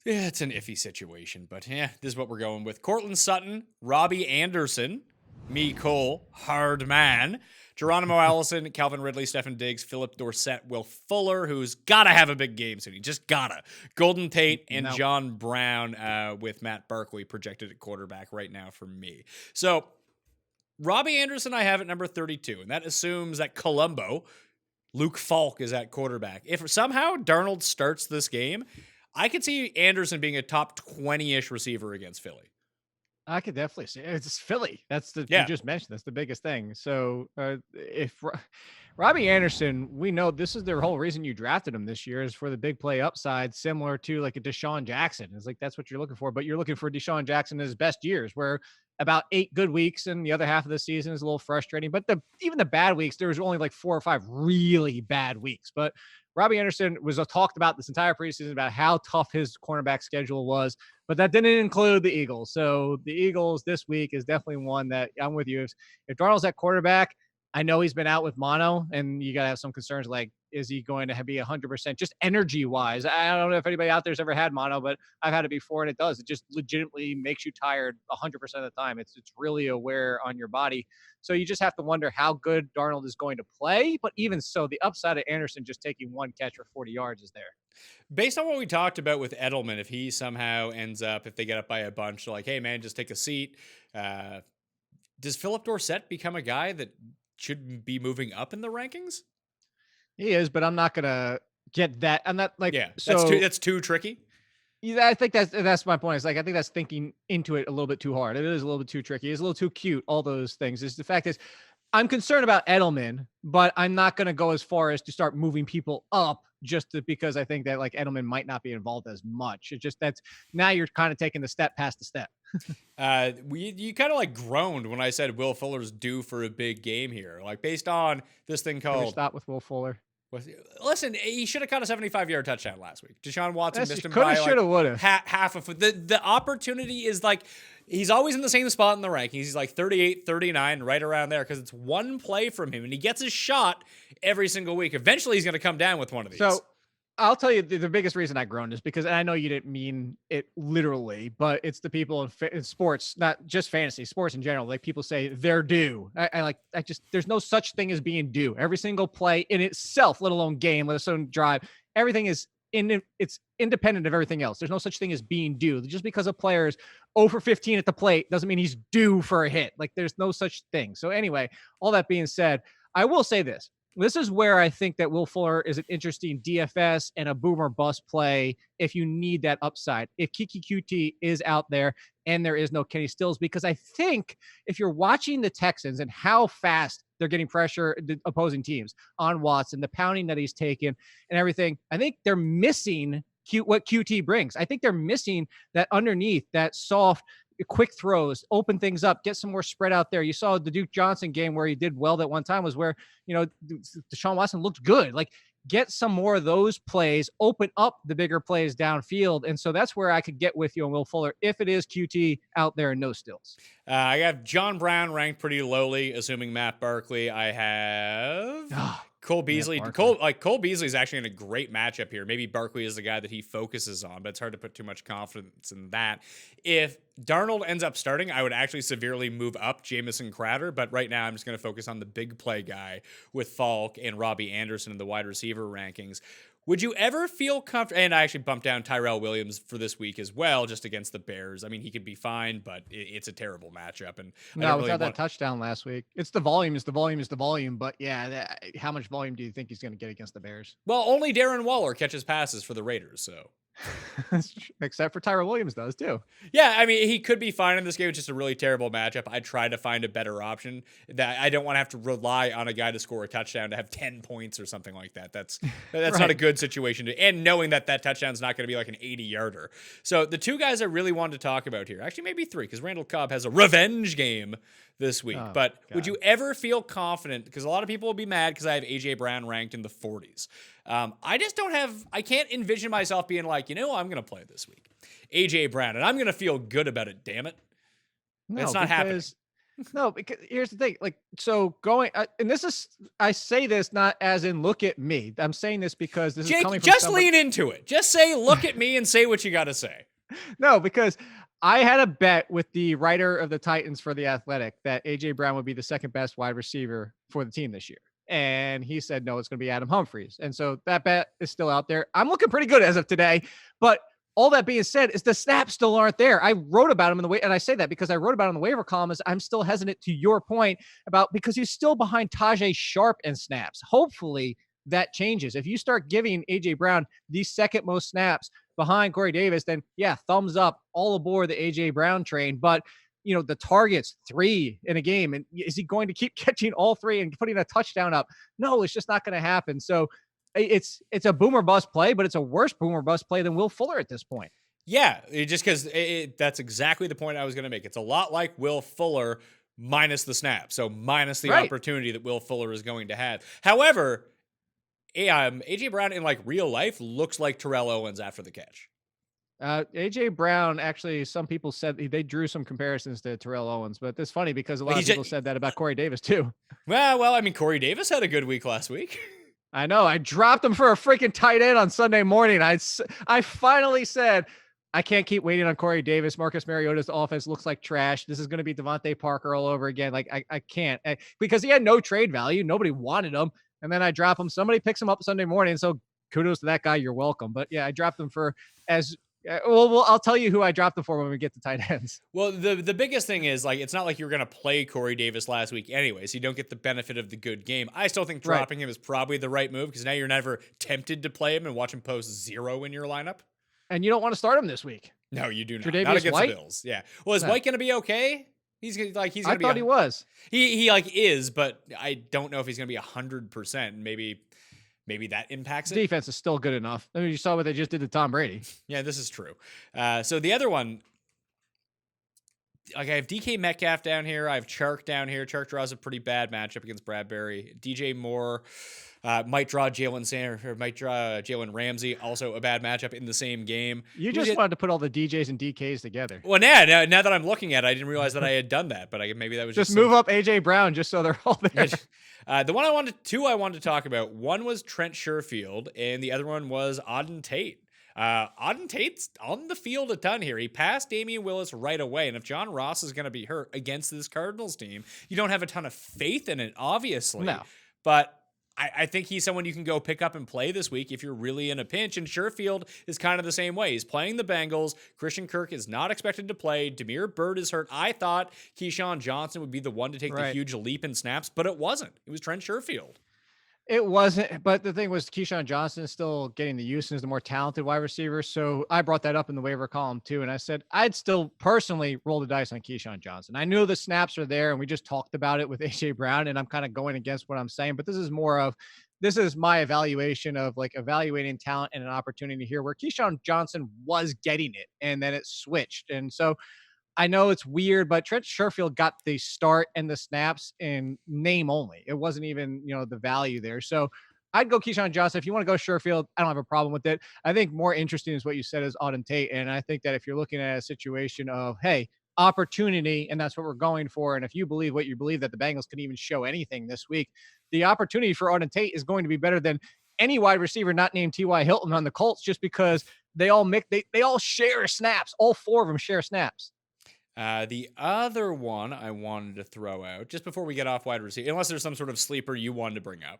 Yeah, it's an iffy situation, but this is what we're going with. Cortland Sutton, Robbie Anderson, Mecole Hardman, Geronimo Allison, Calvin Ridley, Stefan Diggs, Philip Dorsett, Will Fuller, who's got to have a big game soon. He just gotta. Golden Tate and John Brown with Matt Barkley projected at quarterback right now for me. So Robbie Anderson I have at number 32, and that assumes that Colombo, Luke Falk, is at quarterback. If somehow Darnold starts this game, I could see Anderson being a top 20-ish receiver against Philly. I could definitely see it. It's Philly. You just mentioned that's the biggest thing. So if Robbie Anderson, we know this is the whole reason you drafted him this year is for the big play upside, similar to like a Deshaun Jackson. It's like that's what you're looking for, but you're looking for Deshaun Jackson in his best years, where about 8 good weeks and the other half of the season is a little frustrating. But even the bad weeks, there was only like 4 or 5 really bad weeks. But Robbie Anderson was talked about this entire preseason about how tough his cornerback schedule was, but that didn't include the Eagles. So the Eagles this week is definitely one that I'm with you. If Darnold's at quarterback, I know he's been out with mono, and you got to have some concerns like, is he going to be 100% just energy-wise? I don't know if anybody out there's ever had mono, but I've had it before, and it does. It just legitimately makes you tired 100% of the time. It's really a wear on your body. So you just have to wonder how good Darnold is going to play. But even so, the upside of Anderson just taking 1 catch for 40 yards is there. Based on what we talked about with Edelman, if he somehow ends up, if they get up by a bunch, they're like, hey, man, just take a seat. Does Philip Dorsett become a guy that should be moving up in the rankings? He is, but I'm not going to get that. I'm not like, that's too tricky. Yeah, I think that's my point. It's like, I think that's thinking into it a little bit too hard. It is a little bit too tricky. It's a little too cute. All those things is the fact is I'm concerned about Edelman, but I'm not going to go as far as to start moving people up because I think that like Edelman might not be involved as much. It's just now you're kind of taking the step past the step. You kind of like groaned when I said Will Fuller's due for a big game here. Like based on this thing called. Stop with Will Fuller. Listen, he should have caught a 75-yard touchdown last week. Deshaun Watson missed him by half of the opportunity is like he's always in the same spot in the rankings. He's like 38, 39, right around there because it's one play from him and he gets his shot every single week. Eventually he's going to come down with one of these. So I'll tell you the biggest reason I groaned is because, and I know you didn't mean it literally, but it's the people in sports, not just fantasy, sports in general. Like people say they're due. I just, there's no such thing as being due. Every single play in itself, let alone game, let alone drive, everything is it's independent of everything else. There's no such thing as being due. Just because a player is 0 for 15 at the plate doesn't mean he's due for a hit. Like there's no such thing. So anyway, all that being said, I will say this. This is where I think that Will Fuller is an interesting DFS and a boomer bust play if you need that upside. If Kiki QT is out there and there is no Kenny Stills, because I think if you're watching the Texans and how fast they're getting pressure, the opposing teams on Watson, the pounding that he's taken and everything, I think they're missing what QT brings. I think they're missing that underneath, that soft, quick throws, open things up, get some more spread out there. You saw the Duke Johnson game where he did well that one time was where, Deshaun Watson looked good. Like get some more of those plays, open up the bigger plays downfield. And so that's where I could get with you on Will Fuller if it is QT out there and no Stills. I have John Brown ranked pretty lowly, assuming Matt Barkley. I have Cole Beasley. Cole Beasley is actually in a great matchup here. Maybe Barkley is the guy that he focuses on, but it's hard to put too much confidence in that. If Darnold ends up starting, I would actually severely move up Jamison Crowder, but right now I'm just going to focus on the big play guy with Falk and Robbie Anderson in the wide receiver rankings. Would you ever feel comfortable? And I actually bumped down Tyrell Williams for this week as well, just against the Bears. I mean, he could be fine, but it's a terrible matchup. And no, without that touchdown last week, it's the volume. But yeah, how much volume do you think he's going to get against the Bears? Well, only Darren Waller catches passes for the Raiders, so. Except for Tyrell Williams does too. Yeah, I mean, he could be fine in this game. It's just a really terrible matchup. I try to find a better option. That I don't want to have to rely on a guy to score a touchdown to have 10 points or something like that. That's right. Not a good situation. And knowing that touchdown's not going to be like an 80-yarder. So the two guys I really wanted to talk about here, actually maybe three, because Randall Cobb has a revenge game this week. But God, would you ever feel confident? Because a lot of people will be mad because I have AJ Brown ranked in the 40s. I can't envision myself being like, I'm going to play this week, AJ Brown, and I'm going to feel good about it. Damn it. It's not happening. No, because here's the thing. Like, so going, and this is, I say this not as in look at me. I'm saying this because this Jake, is coming from just lean into it. Just say, look at me and say what you got to say. No, because I had a bet with the writer of the Titans for The Athletic that AJ Brown would be the second best wide receiver for the team this year. And he said, no, it's going to be Adam Humphries. And so that bet is still out there. I'm looking pretty good as of today. But all that being said is the snaps still aren't there. I wrote about him in the way, and I say that because I wrote about him in the waiver column. Is I'm still hesitant to your point about because he's still behind Tajay Sharp in snaps. Hopefully that changes. If you start giving AJ Brown the second most snaps behind Corey Davis, then yeah, thumbs up, all aboard the AJ Brown train. But the targets 3 in a game, and is he going to keep catching all 3 and putting a touchdown up? No, it's just not going to happen. So it's a boomer bust play, but it's a worse boomer bust play than Will Fuller at this point. Yeah, just because that's exactly the point I was going to make. It's a lot like Will Fuller minus the snap, so minus the opportunity that Will Fuller is going to have. However, AJ Brown in like real life looks like Terrell Owens after the catch. AJ Brown, actually, some people said they drew some comparisons to Terrell Owens, but it's funny because a lot of people said that about Corey Davis too. Well, I mean, Corey Davis had a good week last week. I know. I dropped him for a freaking tight end on Sunday morning. I finally said, I can't keep waiting on Corey Davis. Marcus Mariota's offense looks like trash. This is going to be Devontae Parker all over again. Like, I can't. Because he had no trade value. Nobody wanted him. And then I drop him. Somebody picks him up Sunday morning. So kudos to that guy. You're welcome. But yeah, I dropped him for well, I'll tell you who I dropped them for when we get to tight ends. Well, the biggest thing is, like, it's not like you're going to play Corey Davis last week anyway, so you don't get the benefit of the good game. I still think dropping him is probably the right move because now you're never tempted to play him and watch him post 0 in your lineup. And you don't want to start him this week. No, you do not. Tre'Davious Not against White? the Bills. Yeah. Well, is White going to be okay? He's going to be. I thought he was. He is, but I don't know if he's going to be 100%. Maybe that impacts it. Defense is still good enough. I mean, you saw what they just did to Tom Brady. Yeah, this is true. So the other one, I have DK Metcalf down here. I have Chark down here. Chark draws a pretty bad matchup against Bradbury. DJ Moore might draw Jalen Ramsey. Also a bad matchup in the same game. You just wanted to put all the DJs and DKs together. Well, now that I'm looking at it, I didn't realize that I had done that, but maybe that was just move up AJ Brown just so they're all there. The one I wanted to talk about, one was Trent Sherfield, and the other one was Auden Tate. Auden Tate's on the field a ton here. He passed Damian Willis right away, and if John Ross is going to be hurt against this Cardinals team, you don't have a ton of faith in it, obviously. No. But I think he's someone you can go pick up and play this week if you're really in a pinch, and Sherfield is kind of the same way. He's playing the Bengals. Christian Kirk is not expected to play. Demir Bird is hurt. I thought Keyshawn Johnson would be the one to take the huge leap in snaps, but it wasn't. It was Trent Sherfield. It wasn't, but the thing was Keyshawn Johnson is still getting the use and is the more talented wide receiver. So I brought that up in the waiver column too. And I said, I'd still personally roll the dice on Keyshawn Johnson. I knew the snaps are there and we just talked about it with AJ Brown, and I'm kind of going against what I'm saying, but this is my evaluation of like evaluating talent and an opportunity here where Keyshawn Johnson was getting it and then it switched. And so I know it's weird, but Trent Sherfield got the start and the snaps in name only. It wasn't even, the value there. So I'd go Keyshawn Johnson. If you want to go Sherfield, I don't have a problem with it. I think more interesting is what you said is Auden Tate. And I think that if you're looking at a situation of, hey, opportunity, and that's what we're going for. And if you believe what you believe that the Bengals can even show anything this week, the opportunity for Auden Tate is going to be better than any wide receiver not named T.Y. Hilton on the Colts, just because they all share snaps. All four of them share snaps. The other one I wanted to throw out just before we get off wide receiver, unless there's some sort of sleeper you wanted to bring up.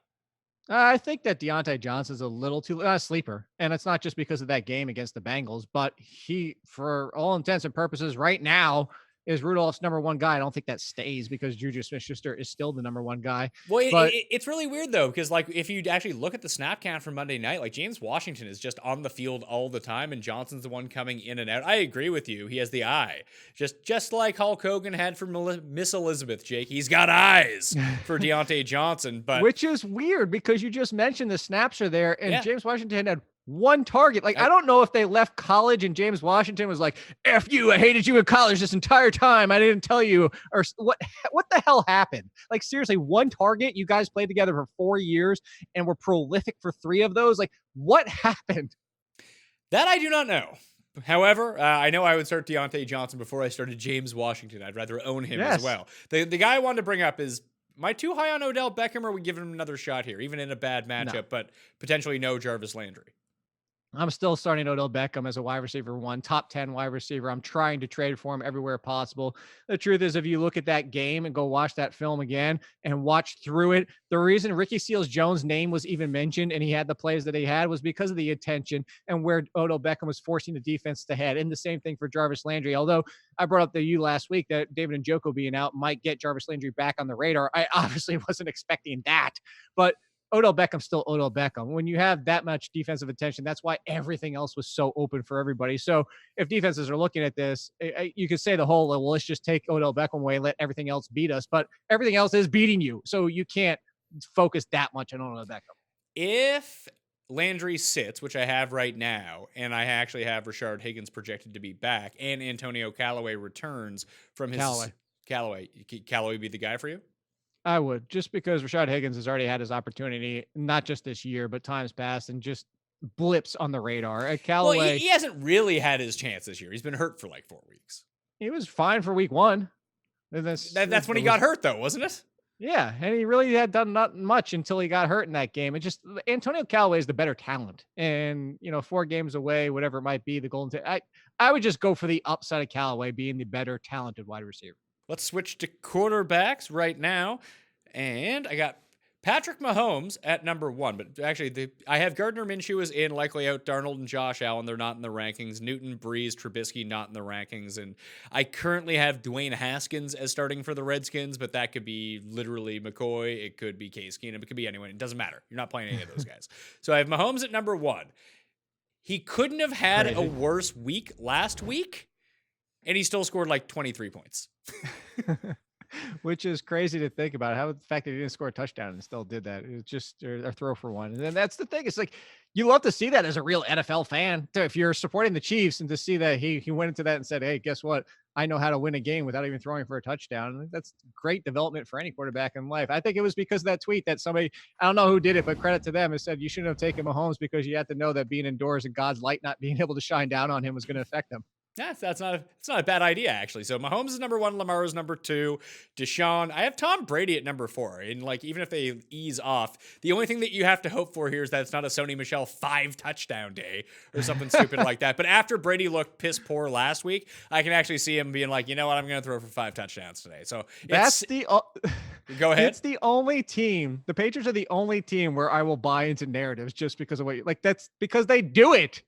I think that Deontay Johnson's a little too sleeper, and it's not just because of that game against the Bengals, but he, for all intents and purposes, right now is Rudolph's number one guy. I don't think that stays because Juju Smith-Schuster is still the number one guy. Well, it's really weird though, because like if you actually look at the snap count from Monday night, like James Washington is just on the field all the time, and Johnson's the one coming in and out. I agree with you. He has the eye, just like Hulk Hogan had for Miss Elizabeth. Jake, he's got eyes for Deontay Johnson, but which is weird because you just mentioned the snaps are there, and James Washington had one target. Like, I don't know if they left college and James Washington was like, F you, I hated you in college this entire time. I didn't tell you, or what the hell happened? Like, seriously, one target, you guys played together for 4 years and were prolific for 3 of those. Like, what happened? That I do not know. However, I know I would start Deontay Johnson before I started James Washington. I'd rather own him as well. The guy I wanted to bring up is, am I too high on Odell Beckham, or are we giving him another shot here, even in a bad matchup, but potentially no Jarvis Landry? I'm still starting Odell Beckham as a wide receiver 1, top 10 wide receiver. I'm trying to trade for him everywhere possible. The truth is, if you look at that game and go watch that film again and watch through it, the reason Ricky Seals-Jones' name was even mentioned and he had the plays that he had was because of the attention and where Odell Beckham was forcing the defense to head. And the same thing for Jarvis Landry. Although I brought up to you last week that David Njoku being out might get Jarvis Landry back on the radar. I obviously wasn't expecting that, but Odell Beckham's still Odell Beckham. When you have that much defensive attention, that's why everything else was so open for everybody. So if defenses are looking at this, you could say the whole, well, let's just take Odell Beckham away, let everything else beat us. But everything else is beating you. So you can't focus that much on Odell Beckham. If Landry sits, which I have right now, and I actually have Rashard Higgins projected to be back, and Antonio Callaway returns from his... Callaway be the guy for you? I would, just because Rashard Higgins has already had his opportunity, not just this year, but times past, and just blips on the radar. Callaway, well, he hasn't really had his chance this year. He's been hurt for like 4 weeks. He was fine for week 1. That's when he got hurt, though, wasn't it? Yeah, and he really had done not much until he got hurt in that game. It just, Antonio Callaway is the better talent, and 4 games away, whatever it might be, the Golden State. I would just go for the upside of Callaway being the better talented wide receiver. Let's switch to quarterbacks right now. And I got Patrick Mahomes at number 1. But actually, I have Gardner Minshew is in, likely out Darnold and Josh Allen. They're not in the rankings. Newton, Breeze, Trubisky not in the rankings. And I currently have Dwayne Haskins as starting for the Redskins, but that could be literally McCoy. It could be Case Keenum. It could be anyone. It doesn't matter. You're not playing any of those guys. So I have Mahomes at number 1. He couldn't have had a worse week last week, and he still scored like 23 points. Which is crazy to think about. How the fact that he didn't score a touchdown and still did that. It's just a throw for one. And then that's the thing. It's like, you love to see that as a real NFL fan. If you're supporting the Chiefs and to see that he went into that and said, hey, guess what? I know how to win a game without even throwing for a touchdown. I think that's great development for any quarterback in life. I think it was because of that tweet that somebody, I don't know who did it, but credit to them, has said you shouldn't have taken Mahomes because you had to know that being indoors and God's light not being able to shine down on him was going to affect him. Yeah, it's not a bad idea, actually. So Mahomes is number 1, Lamar is number 2, Deshaun. I have Tom Brady at number 4. And like, even if they ease off, the only thing that you have to hope for here is that it's not a Sony Michel 5 touchdown day or something stupid like that. But after Brady looked piss poor last week, I can actually see him being like, you know what, I'm going to throw for 5 touchdowns today. So that's the go ahead. It's the only team. The Patriots are the only team where I will buy into narratives just because of what that's because they do it.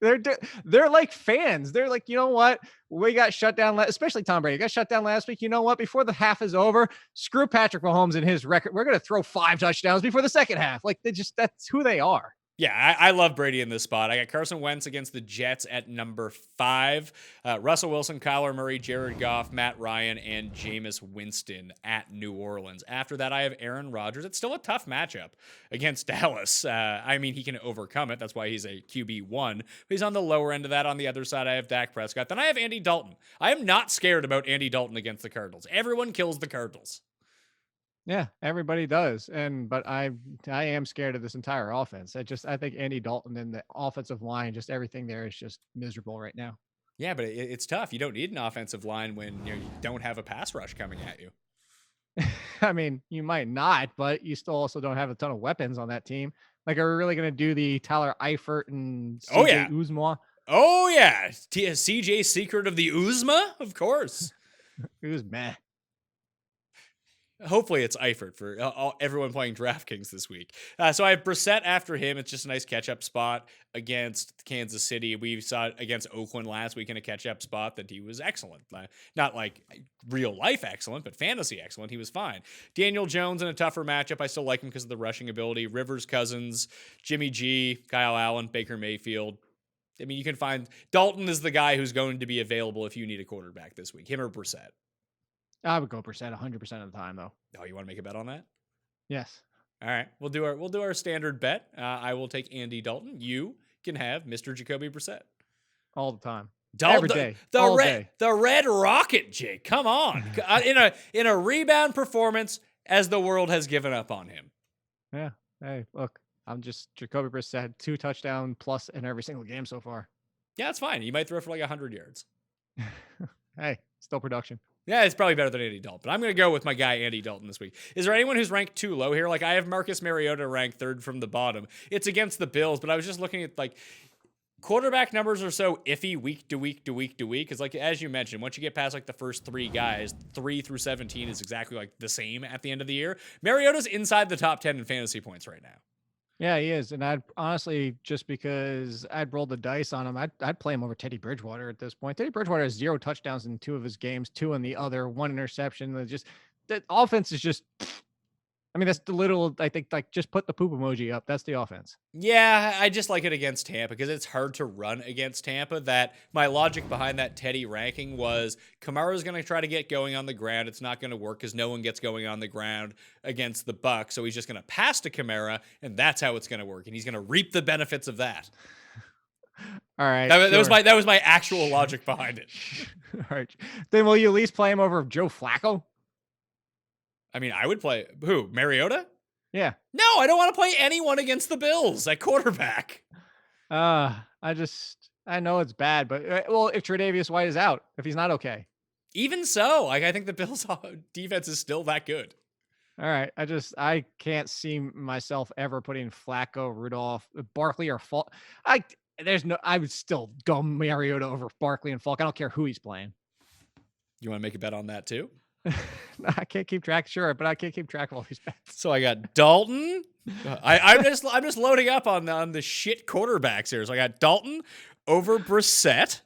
They're like fans. They're like, you know what? We got shut down, especially Tom Brady got shut down last week. You know what? Before the half is over, screw Patrick Mahomes and his record. We're going to throw 5 touchdowns before the second half. Like that's who they are. Yeah, I love Brady in this spot. I got Carson Wentz against the Jets at number 5. Russell Wilson, Kyler Murray, Jared Goff, Matt Ryan, and Jameis Winston at New Orleans. After that, I have Aaron Rodgers. It's still a tough matchup against Dallas. I mean, he can overcome it. That's why he's a QB1. But he's on the lower end of that. On the other side, I have Dak Prescott. Then I have Andy Dalton. I am not scared about Andy Dalton against the Cardinals. Everyone kills the Cardinals. Yeah, everybody does. But I am scared of this entire offense. I think Andy Dalton and the offensive line, just everything there is just miserable right now. Yeah, but it's tough. You don't need an offensive line when you don't have a pass rush coming at you. I mean, you might not, but you still also don't have a ton of weapons on that team. Like, are we really going to do the Tyler Eifert and CJ Uzomah? Oh, yeah. CJ Secret of the Uzma? Of course. Uzma. Hopefully it's Eifert for everyone playing DraftKings this week. So I have Brissett after him. It's just a nice catch-up spot against Kansas City. We saw it against Oakland last week in a catch-up spot that he was excellent. Not like real life excellent, but fantasy excellent. He was fine. Daniel Jones in a tougher matchup. I still like him because of the rushing ability. Rivers, Cousins, Jimmy G, Kyle Allen, Baker Mayfield. I mean, you can find Dalton is the guy who's going to be available if you need a quarterback this week. Him or Brissett. I would go Brissett 100% of the time, though. Oh, you want to make a bet on that? Yes. All right, we'll do our standard bet. I will take Andy Dalton. You can have Mr. Jacoby Brissett all the time, every day, the Red Rocket, Jake. Come on, in a rebound performance as the world has given up on him. Yeah. Hey, look, I'm just Jacoby Brissett, 2 touchdown plus in every single game so far. Yeah, it's fine. You might throw for like 100 yards. Hey, still production. Yeah, it's probably better than Andy Dalton, but I'm going to go with my guy, Andy Dalton, this week. Is there anyone who's ranked too low here? Like, I have Marcus Mariota ranked 3rd from the bottom. It's against the Bills, but I was just looking at, like, quarterback numbers are so iffy week to week to week to week. Because, like, as you mentioned, once you get past, like, the first 3 guys, 3 through 17 is exactly, like, the same at the end of the year. Mariota's inside the top 10 in fantasy points right now. Yeah, he is. And I'd honestly, just because I'd rolled the dice on him, I'd play him over Teddy Bridgewater at this point. Teddy Bridgewater has 0 touchdowns in 2 of his games, 2 in the other, 1 interception. The offense is just, I mean, that's the little, I think, like, just put the poop emoji up. That's the offense. Yeah, I just like it against Tampa because it's hard to run against Tampa. That my logic behind that Teddy ranking was Kamara's going to try to get going on the ground. It's not going to work because no one gets going on the ground against the Bucs. So he's just going to pass to Kamara, and that's how it's going to work. And he's going to reap the benefits of that. All right. That was my actual logic behind it. All right. Then will you at least play him over Joe Flacco? I mean, I would play who? Mariota? Yeah. No, I don't want to play anyone against the Bills at quarterback. I know it's bad, but if Tre'Davious White is out, if he's not okay. Even so, like, I think the Bills' defense is still that good. All right. I can't see myself ever putting Flacco, Rudolph, Barkley, or Falk. I would still go Mariota over Barkley and Falk. I don't care who he's playing. You want to make a bet on that too? I can't keep track. Sure, but I can't keep track of all these bets. So I got Dalton. I'm just loading up on the shit quarterbacks here. So I got Dalton over Brissett,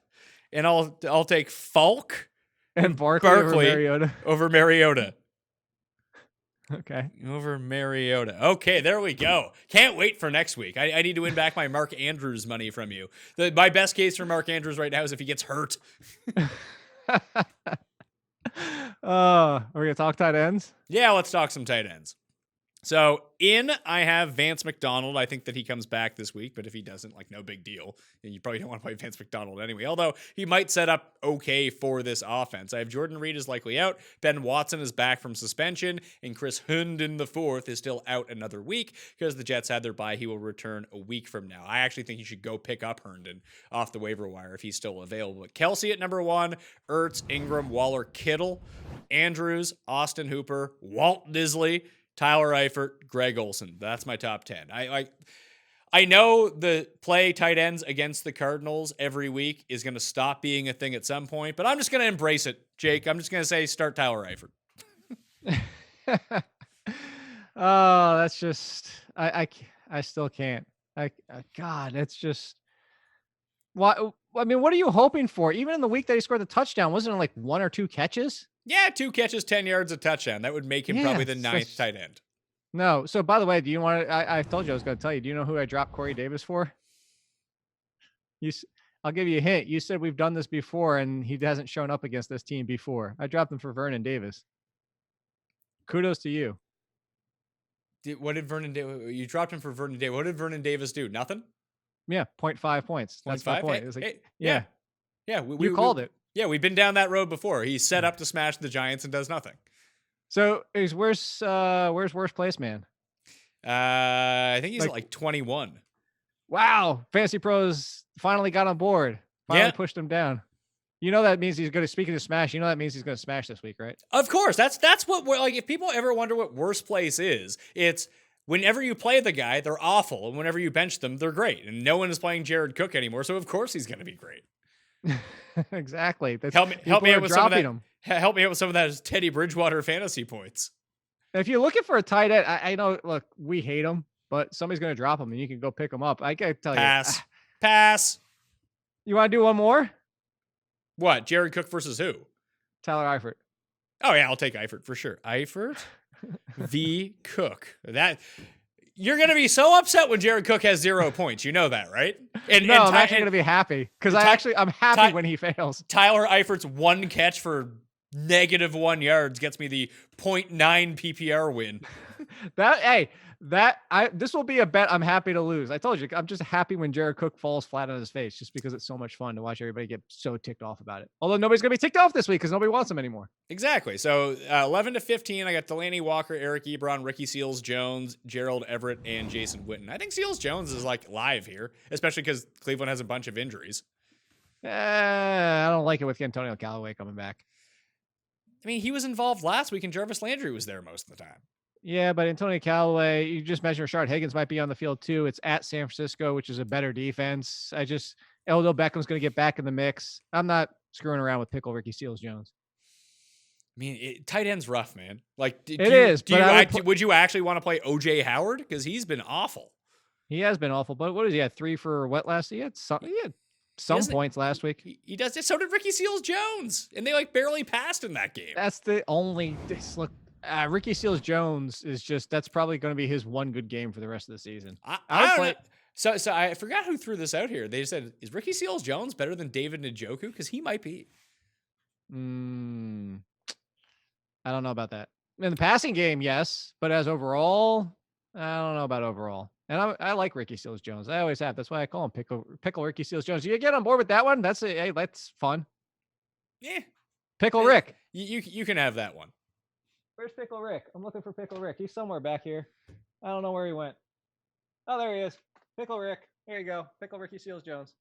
and I'll take Falk and Barkley over Mariota. Okay. Over Mariota. Okay, there we go. Can't wait for next week. I need to win back my Mark Andrews money from you. My best case for Mark Andrews right now is if he gets hurt. Are we going to talk tight ends? Yeah, let's talk some tight ends. So I have Vance McDonald. I think that he comes back this week, but if he doesn't, like, no big deal. And you probably don't want to play Vance McDonald anyway, although he might set up okay for this offense. I have Jordan Reed is likely out. Ben Watson is back from suspension, and Chris Herndon IV is still out another week because the Jets had their bye. He will return a week from now. I actually think you should go pick up Herndon off the waiver wire if he's still available. But Kelsey at number 1, Ertz, Ingram, Waller, Kittle, Andrews, Austin Hooper, Walt Disley, Tyler Eifert, Greg Olsen. That's my top 10. I know the play tight ends against the Cardinals every week is going to stop being a thing at some point, but I'm just going to embrace it, Jake. I'm just going to say start Tyler Eifert. Oh, that's just I still can't. God, it's just what I mean. What are you hoping for? Even in the week that he scored the touchdown, wasn't it like 1 or 2 catches? Yeah, 2 catches, 10 yards, a touchdown. That would make him probably the 9th tight end. No. So, by the way, do you want to? I told you I was going to tell you. Do you know who I dropped Corey Davis for? I'll give you a hint. You said we've done this before, and he hasn't shown up against this team before. I dropped him for Vernon Davis. Kudos to you. What did Vernon Davis? You dropped him for Vernon Davis. What did Vernon Davis do? Nothing? Yeah, 0.5 points. That's my point. It was like, yeah. You called it. Yeah, we've been down that road before. He's set up to smash the Giants and does nothing. So where's worst place man? I think he's at like 21. Wow, Fantasy Pros finally got on board. Finally pushed him down. You know that means he's going to, speaking of smash, you know that means he's going to smash this week, right? Of course. That's what we're like. If people ever wonder what worst place is, it's whenever you play the guy, they're awful. And whenever you bench them, they're great. And no one is playing Jared Cook anymore. So of course he's going to be great. Exactly. Help me out with some of that. Help me out with some of that Teddy Bridgewater fantasy points. If you're looking for a tight end, I know, look, we hate him, but somebody's going to drop him and you can go pick him up. I got to tell you. Pass. You want to do one more? What? Jared Cook versus who? Tyler Eifert. Oh, yeah, I'll take Eifert for sure. Eifert v. Cook. You're going to be so upset when Jared Cook has 0 points. You know that, right? I'm actually going to be happy because I'm happy when he fails. Tyler Eifert's 1 catch for -1 yards gets me the 0.9 PPR win. This will be a bet I'm happy to lose. I told you, I'm just happy when Jared Cook falls flat on his face just because it's so much fun to watch everybody get so ticked off about it. Although nobody's going to be ticked off this week because nobody wants him anymore. Exactly. So 11 to 15, I got Delaney Walker, Eric Ebron, Ricky Seals-Jones, Gerald Everett, and Jason Witten. I think Seals-Jones is like live here, especially because Cleveland has a bunch of injuries. I don't like it with Antonio Callaway coming back. I mean, he was involved last week and Jarvis Landry was there most of the time. Yeah, but Antonio Callaway, you just mentioned Rashard Higgins might be on the field too. It's at San Francisco, which is a better defense. Eldo Beckham's going to get back in the mix. I'm not screwing around with pickle Ricky Seals-Jones. I mean, tight end's rough, man. Like, would you actually want to play OJ Howard? Because he's been awful. He has been awful, but what is he at 3 for what last? He had some points last week. He does this. So did Ricky Seals-Jones, and they like barely passed in that game. That's the only look. Ricky Seals-Jones is that's probably going to be his one good game for the rest of the season. I don't know. So I forgot who threw this out here. They said, is Ricky Seals-Jones better than David Njoku? Because he might be. I don't know about that. In the passing game, yes, but as overall, I don't know about overall. And I like Ricky Seals-Jones. I always have. That's why I call him Pickle Ricky Seals-Jones. You get on board with that one? That's fun. Yeah. Pickle Rick. You can have that one. Where's Pickle Rick? I'm looking for Pickle Rick. He's somewhere back here. I don't know where he went. Oh, there he is. Pickle Rick. There you go. Pickle Ricky Seals-Jones.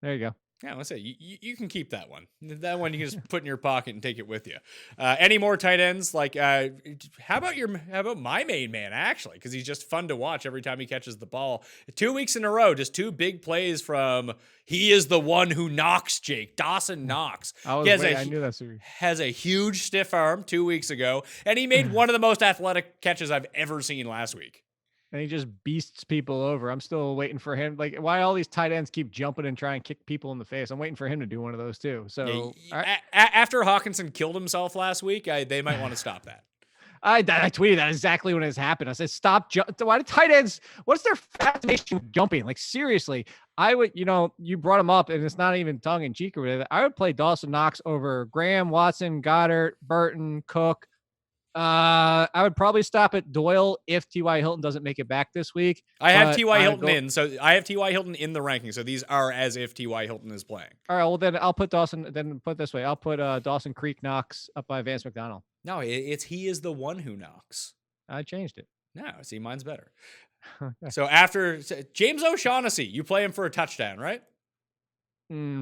There you go. Yeah, let's say you can keep that one. That one you can just put in your pocket and take it with you. Any more tight ends? Like, how about my main man actually? Because he's just fun to watch every time he catches the ball. 2 weeks in a row, just 2 big plays from. He is the one who knocks, Jake. Dawson Knox. I knew that series. Has a huge stiff arm 2 weeks ago, and he made one of the most athletic catches I've ever seen last week. And he just beasts people over. I'm still waiting for him. Like, why all these tight ends keep jumping and trying to kick people in the face? I'm waiting for him to do one of those too. So after Hawkinson killed himself last week, they might want to stop that. I tweeted that exactly when it happened. I said, stop. Why do tight ends? What's their fascination jumping? Like, seriously, I would, you brought him up and it's not even tongue in cheek or whatever. I would play Dawson Knox over Graham, Watson, Goddard, Burton, Cook. I would probably stop at Doyle if T.Y. Hilton doesn't make it back this week. I have but T.Y. Hilton in, so I have T.Y. Hilton in the ranking. So these are as if T.Y. Hilton is playing. All right, well then I'll put Dawson. Then put it this way, I'll put Dawson Creek Knox up by Vance McDonald. No, it's he is the one who knocks. I changed it. No, see, mine's better. So after James O'Shaughnessy, you play him for a touchdown, right?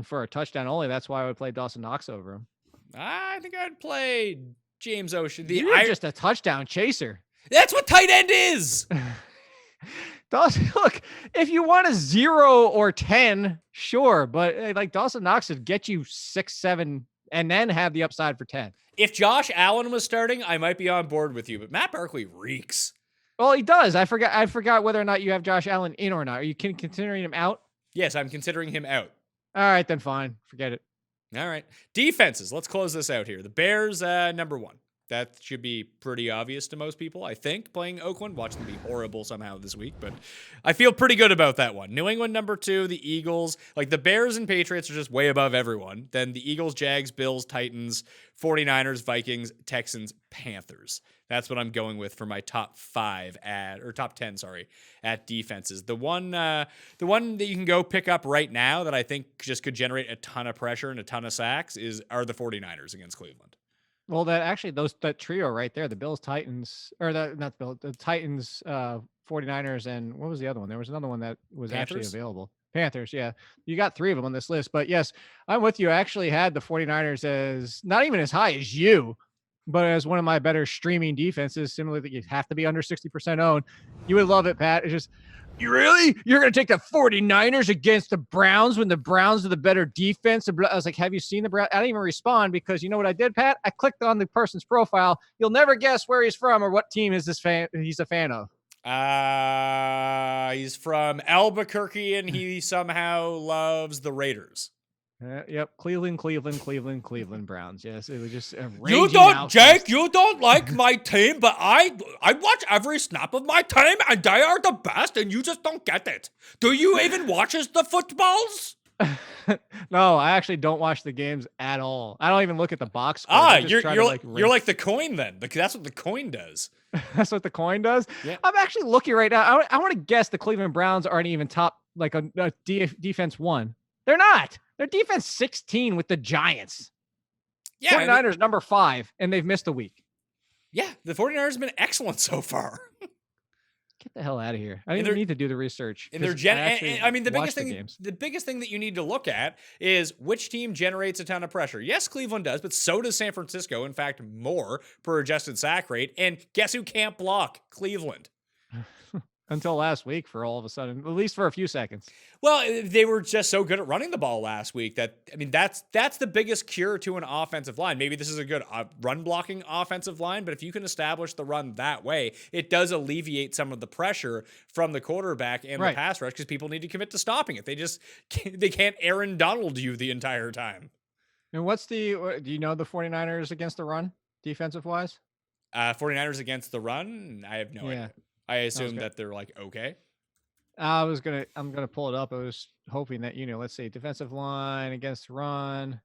For a touchdown only. That's why I would play Dawson Knox over him. I think I'd play James O'Shaughnessy. You're just a touchdown chaser. That's what tight end is. Dawson, look, if you want a 0 or 10, sure, but like Dawson Knox would get you 6, 7, and then have the upside for 10. If Josh Allen was starting, I might be on board with you, but Matt Barkley reeks. Well, he does. I forgot whether or not you have Josh Allen in or not. Are you considering him out? Yes, I'm considering him out. All right, then fine. Forget it. All right. Defenses. Let's close this out here. The Bears, number 1. That should be pretty obvious to most people, I think, playing Oakland. Watch them be horrible somehow this week, but I feel pretty good about that one. New England, number 2. The Eagles. Like, the Bears and Patriots are just way above everyone. Then the Eagles, Jags, Bills, Titans, 49ers, Vikings, Texans, Panthers. That's what I'm going with for my top 10, at defenses. The one that you can go pick up right now that I think just could generate a ton of pressure and a ton of sacks are the 49ers against Cleveland. Well, that trio right there, the Bills, Titans, or the Titans, 49ers, and what was the other one? There was another one that was Panthers? actually available. Panthers, yeah. You got 3 of them on this list. But yes, I'm with you. I actually had the 49ers as not even as high as you, but as one of my better streaming defenses, similarly that you have to be under 60% owned. You would love it, Pat. It's just, you're going to take the 49ers against the Browns when the Browns are the better defense? I was like, have you seen the Browns? I didn't even respond because you know what I did, Pat? I clicked on the person's profile. You'll never guess where he's from or what team he's a fan of. He's from Albuquerque, and he somehow loves the Raiders. Yep, Cleveland Browns. Yes, it was just a you don't, Jake. You don't like my team, but I watch every snap of my team, and they are the best, and you just don't get it. Do you even watch the footballs? No, I actually don't watch the games at all. I don't even look at the box score. You're like the coin then. That's what the coin does. That's what the coin does. Yeah. I'm actually looking right now. I want to guess the Cleveland Browns aren't even top like a defense 1. They're not. Their defense 16 with the Giants. Yeah, 49ers number 5, and they've missed a week. Yeah, the 49ers have been excellent so far. Get the hell out of here. I didn't need to do the research. And the biggest thing that you need to look at is which team generates a ton of pressure. Yes, Cleveland does, but so does San Francisco. In fact, more per adjusted sack rate. And guess who can't block? Cleveland. Until last week, for all of a sudden, at least for a few seconds. Well, they were just so good at running the ball last week that's the biggest cure to an offensive line. Maybe this is a good run blocking offensive line, but if you can establish the run that way, it does alleviate some of the pressure from the quarterback and the pass rush because people need to commit to stopping it. They can't Aaron Donald you the entire time. And do you know the 49ers against the run, defensive wise? 49ers against the run? I have no idea. I assume that they're like, okay. I'm going to pull it up. I was hoping that, let's see, defensive line against run.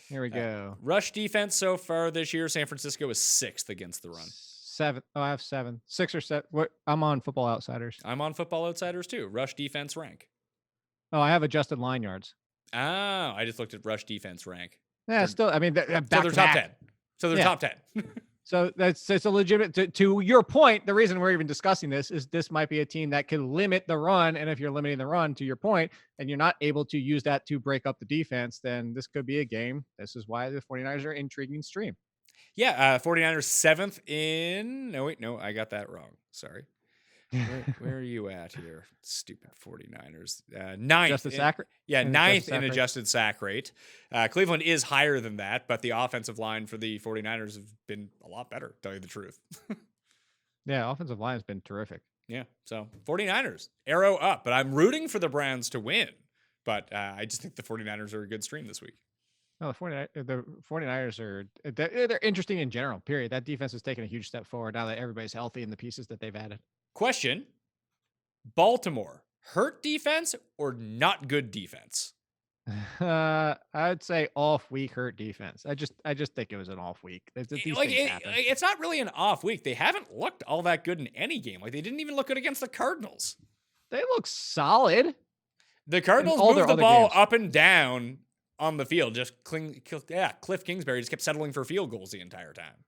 Here we go. Rush defense so far this year, San Francisco is 6th against the run. 7. Oh, I have 7. 6 or 7. I'm on Football Outsiders. I'm on Football Outsiders too. Rush defense rank. Oh, I have adjusted line yards. Oh, I just looked at rush defense rank. Yeah, so they're top 10. So they're top 10. So it's a legitimate, to your point, the reason we're even discussing this is this might be a team that could limit the run. And if you're limiting the run, to your point, and you're not able to use that to break up the defense, then this could be a game. This is why the 49ers are an intriguing stream. Yeah, 49ers 7th in... No, I got that wrong. Sorry. Where are you at here? Stupid 49ers. 9th. Adjusted sack rate? Yeah, 9th in adjusted sack rate. Cleveland is higher than that, but the offensive line for the 49ers have been a lot better, to tell you the truth. Yeah, offensive line has been terrific. Yeah, so 49ers, arrow up. But I'm rooting for the Browns to win. But I just think the 49ers are a good stream this week. No, the 49ers they're interesting in general, period. That defense has taken a huge step forward now that everybody's healthy and the pieces that they've added. Question: Baltimore, hurt defense or not good defense? I'd say off week hurt defense. I just think it was an off week. These things happen. It's not really an off week. They haven't looked all that good in any game. Like, they didn't even look good against the Cardinals. They look solid. The Cardinals all moved their the other ball games. up and down on the field. Cliff Kingsbury just kept settling for field goals the entire time.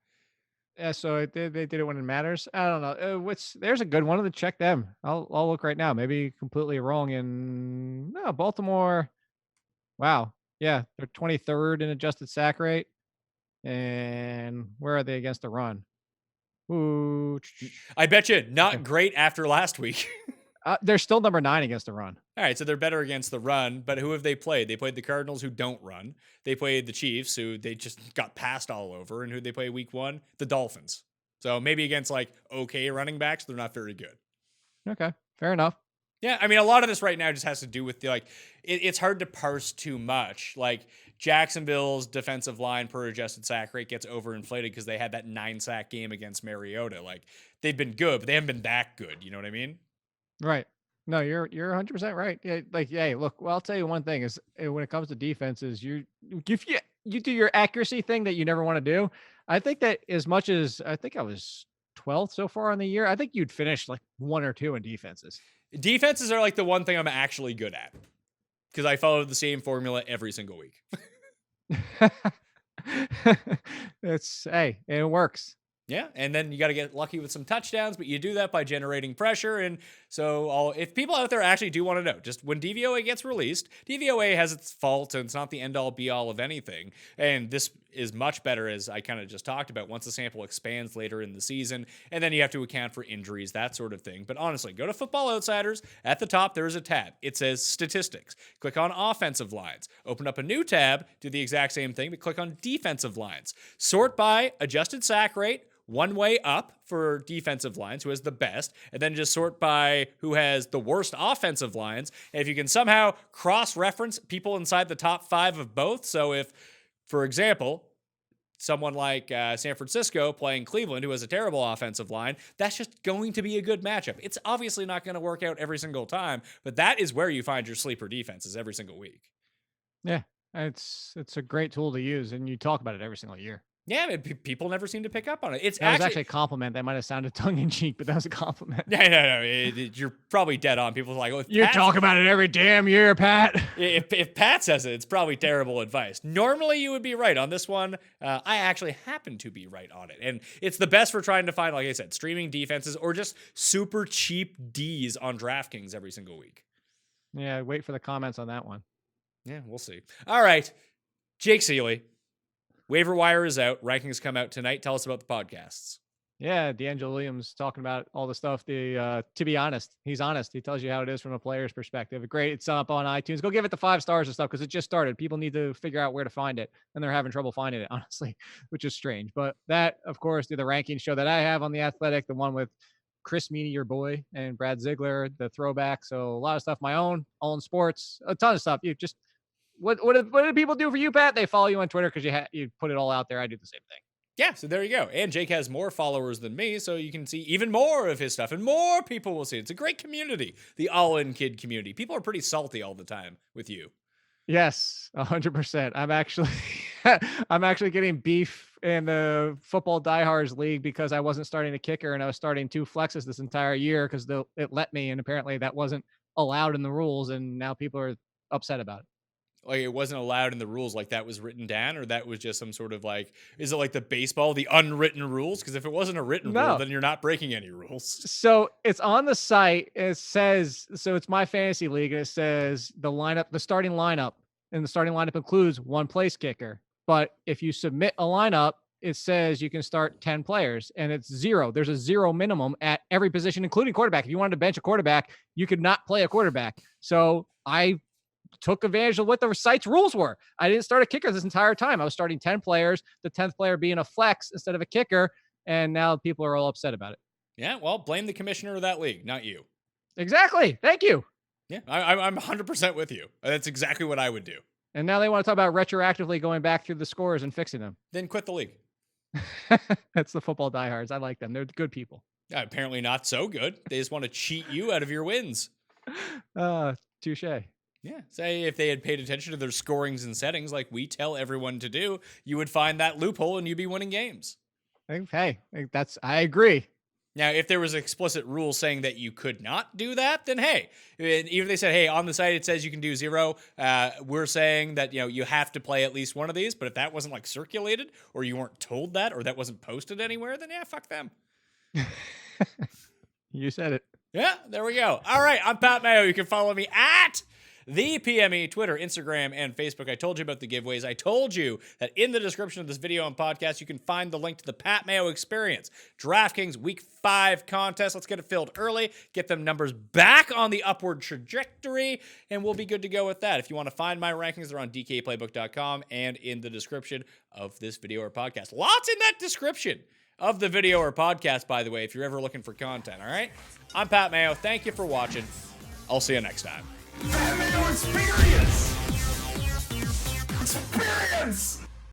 Yeah, so they did it when it matters. I don't know. There's a good one to check them. I'll look right now. Maybe completely wrong. In no, Baltimore. Wow. Yeah, they're 23rd in adjusted sack rate. And where are they against the run? Ooh, I bet you not great after last week. they're still number 9 against the run. All right, so they're better against the run, but who have they played? They played the Cardinals, who don't run. They played the Chiefs, who they just got passed all over. And who they play week 1? The Dolphins. So maybe against like okay running backs, they're not very good. Okay, fair enough. Yeah, I mean, a lot of this right now just has to do with the it's hard to parse too much. Like, Jacksonville's defensive line per adjusted sack rate gets overinflated because they had that 9-sack game against Mariota. Like, they've been good, but they haven't been that good. You know what I mean? Right. No, you're 100% right. Yeah, look, well, I'll tell you one thing is when it comes to defenses, if you do your accuracy thing that you never want to do. I think that as much as I think I was 12th so far in the year, I think you'd finish like 1 or 2 in defenses. Defenses are like the one thing I'm actually good at because I follow the same formula every single week. It works. Yeah, and then you got to get lucky with some touchdowns, but you do that by generating pressure. And so if people out there actually do want to know, just when DVOA gets released, DVOA has its faults, and it's not the end-all, be-all of anything. And this is much better, as I kind of just talked about, once the sample expands later in the season, and then you have to account for injuries, that sort of thing. But honestly, go to Football Outsiders. At the top, there's a tab. It says Statistics. Click on Offensive Lines. Open up a new tab, do the exact same thing, but click on Defensive Lines. Sort by adjusted sack rate, one way up for defensive lines, who has the best, and then just sort by who has the worst offensive lines. And if you can somehow cross-reference people inside the top 5 of both, so if, for example, someone like San Francisco playing Cleveland, who has a terrible offensive line, that's just going to be a good matchup. It's obviously not going to work out every single time, but that is where you find your sleeper defenses every single week. Yeah, it's a great tool to use, and you talk about it every single year. Yeah, I mean, people never seem to pick up on it. It's That was actually a compliment. That might have sounded tongue-in-cheek, but that was a compliment. No. You're probably dead on. People are like, oh, you talk about it every damn year, Pat. If Pat says it, it's probably terrible advice. Normally, you would be right on this one. I actually happen to be right on it. And it's the best for trying to find, like I said, streaming defenses or just super cheap Ds on DraftKings every single week. Yeah, wait for the comments on that one. Yeah, we'll see. All right. Jake Ciely. Waiver Wire is out. Rankings come out tonight. Tell us about the podcasts. Yeah, D'Angelo Williams talking about all the stuff. To be honest, he's honest. He tells you how it is from a player's perspective. Great. It's up on iTunes. Go give it the 5 stars and stuff because it just started. People need to figure out where to find it, and they're having trouble finding it, honestly, which is strange. But that, of course, the ranking show that I have on The Athletic, the one with Chris Meany, your boy, and Brad Ziegler, the throwback. So a lot of stuff, my own sports, a ton of stuff. You just what do people do for you, Pat? They follow you on Twitter because you put it all out there. I do the same thing. Yeah, so there you go. And Jake has more followers than me, so you can see even more of his stuff, and more people will see it. It's a great community, the All-In Kid community. People are pretty salty all the time with you. Yes, 100%. I'm actually getting beef in the Football Diehards League because I wasn't starting a kicker and I was starting 2 flexes this entire year because it let me, and apparently that wasn't allowed in the rules, and now people are upset about it. Like, it wasn't allowed in the rules, like that was written down, or that was just some sort of like, is it like the baseball, the unwritten rules? Because if it wasn't a written rule, then you're not breaking any rules. So it's on the site. It says, so it's my fantasy league, and it says the starting lineup, and the starting lineup includes 1 place kicker. But if you submit a lineup, it says you can start 10 players, and it's 0. There's a 0 minimum at every position, including quarterback. If you wanted to bench a quarterback, you could not play a quarterback. So I took advantage of what the site's rules were. I didn't start a kicker this entire time. I was starting 10 players, the 10th player being a flex instead of a kicker, and now people are all upset about it. Yeah, well, blame the commissioner of that league, not you. Exactly. Thank you. Yeah, I'm 100% with you. That's exactly what I would do. And now they want to talk about retroactively going back through the scores and fixing them. Then quit the league. That's the Football Diehards. I like them. They're good people. Apparently not so good. They just want to cheat you out of your wins. Touche. Yeah, say if they had paid attention to their scorings and settings like we tell everyone to do, you would find that loophole and you'd be winning games. Hey, I agree. Now, if there was an explicit rule saying that you could not do that, then hey, even if they said, hey, on the site it says you can do 0, we're saying that, you have to play at least one of these. But if that wasn't like circulated, or you weren't told that, or that wasn't posted anywhere, then yeah, fuck them. You said it. Yeah, there we go. All right, I'm Pat Mayo. You can follow me at the PME, Twitter, Instagram, and Facebook. I told you about the giveaways. I told you that in the description of this video and podcast, you can find the link to the Pat Mayo Experience DraftKings Week 5 contest. Let's get it filled early, get them numbers back on the upward trajectory, and we'll be good to go with that. If you want to find my rankings, they're on dkplaybook.com and in the description of this video or podcast. Lots in that description of the video or podcast, by the way, if you're ever looking for content, all right? I'm Pat Mayo. Thank you for watching. I'll see you next time. Pat Mayo Experience! Experience!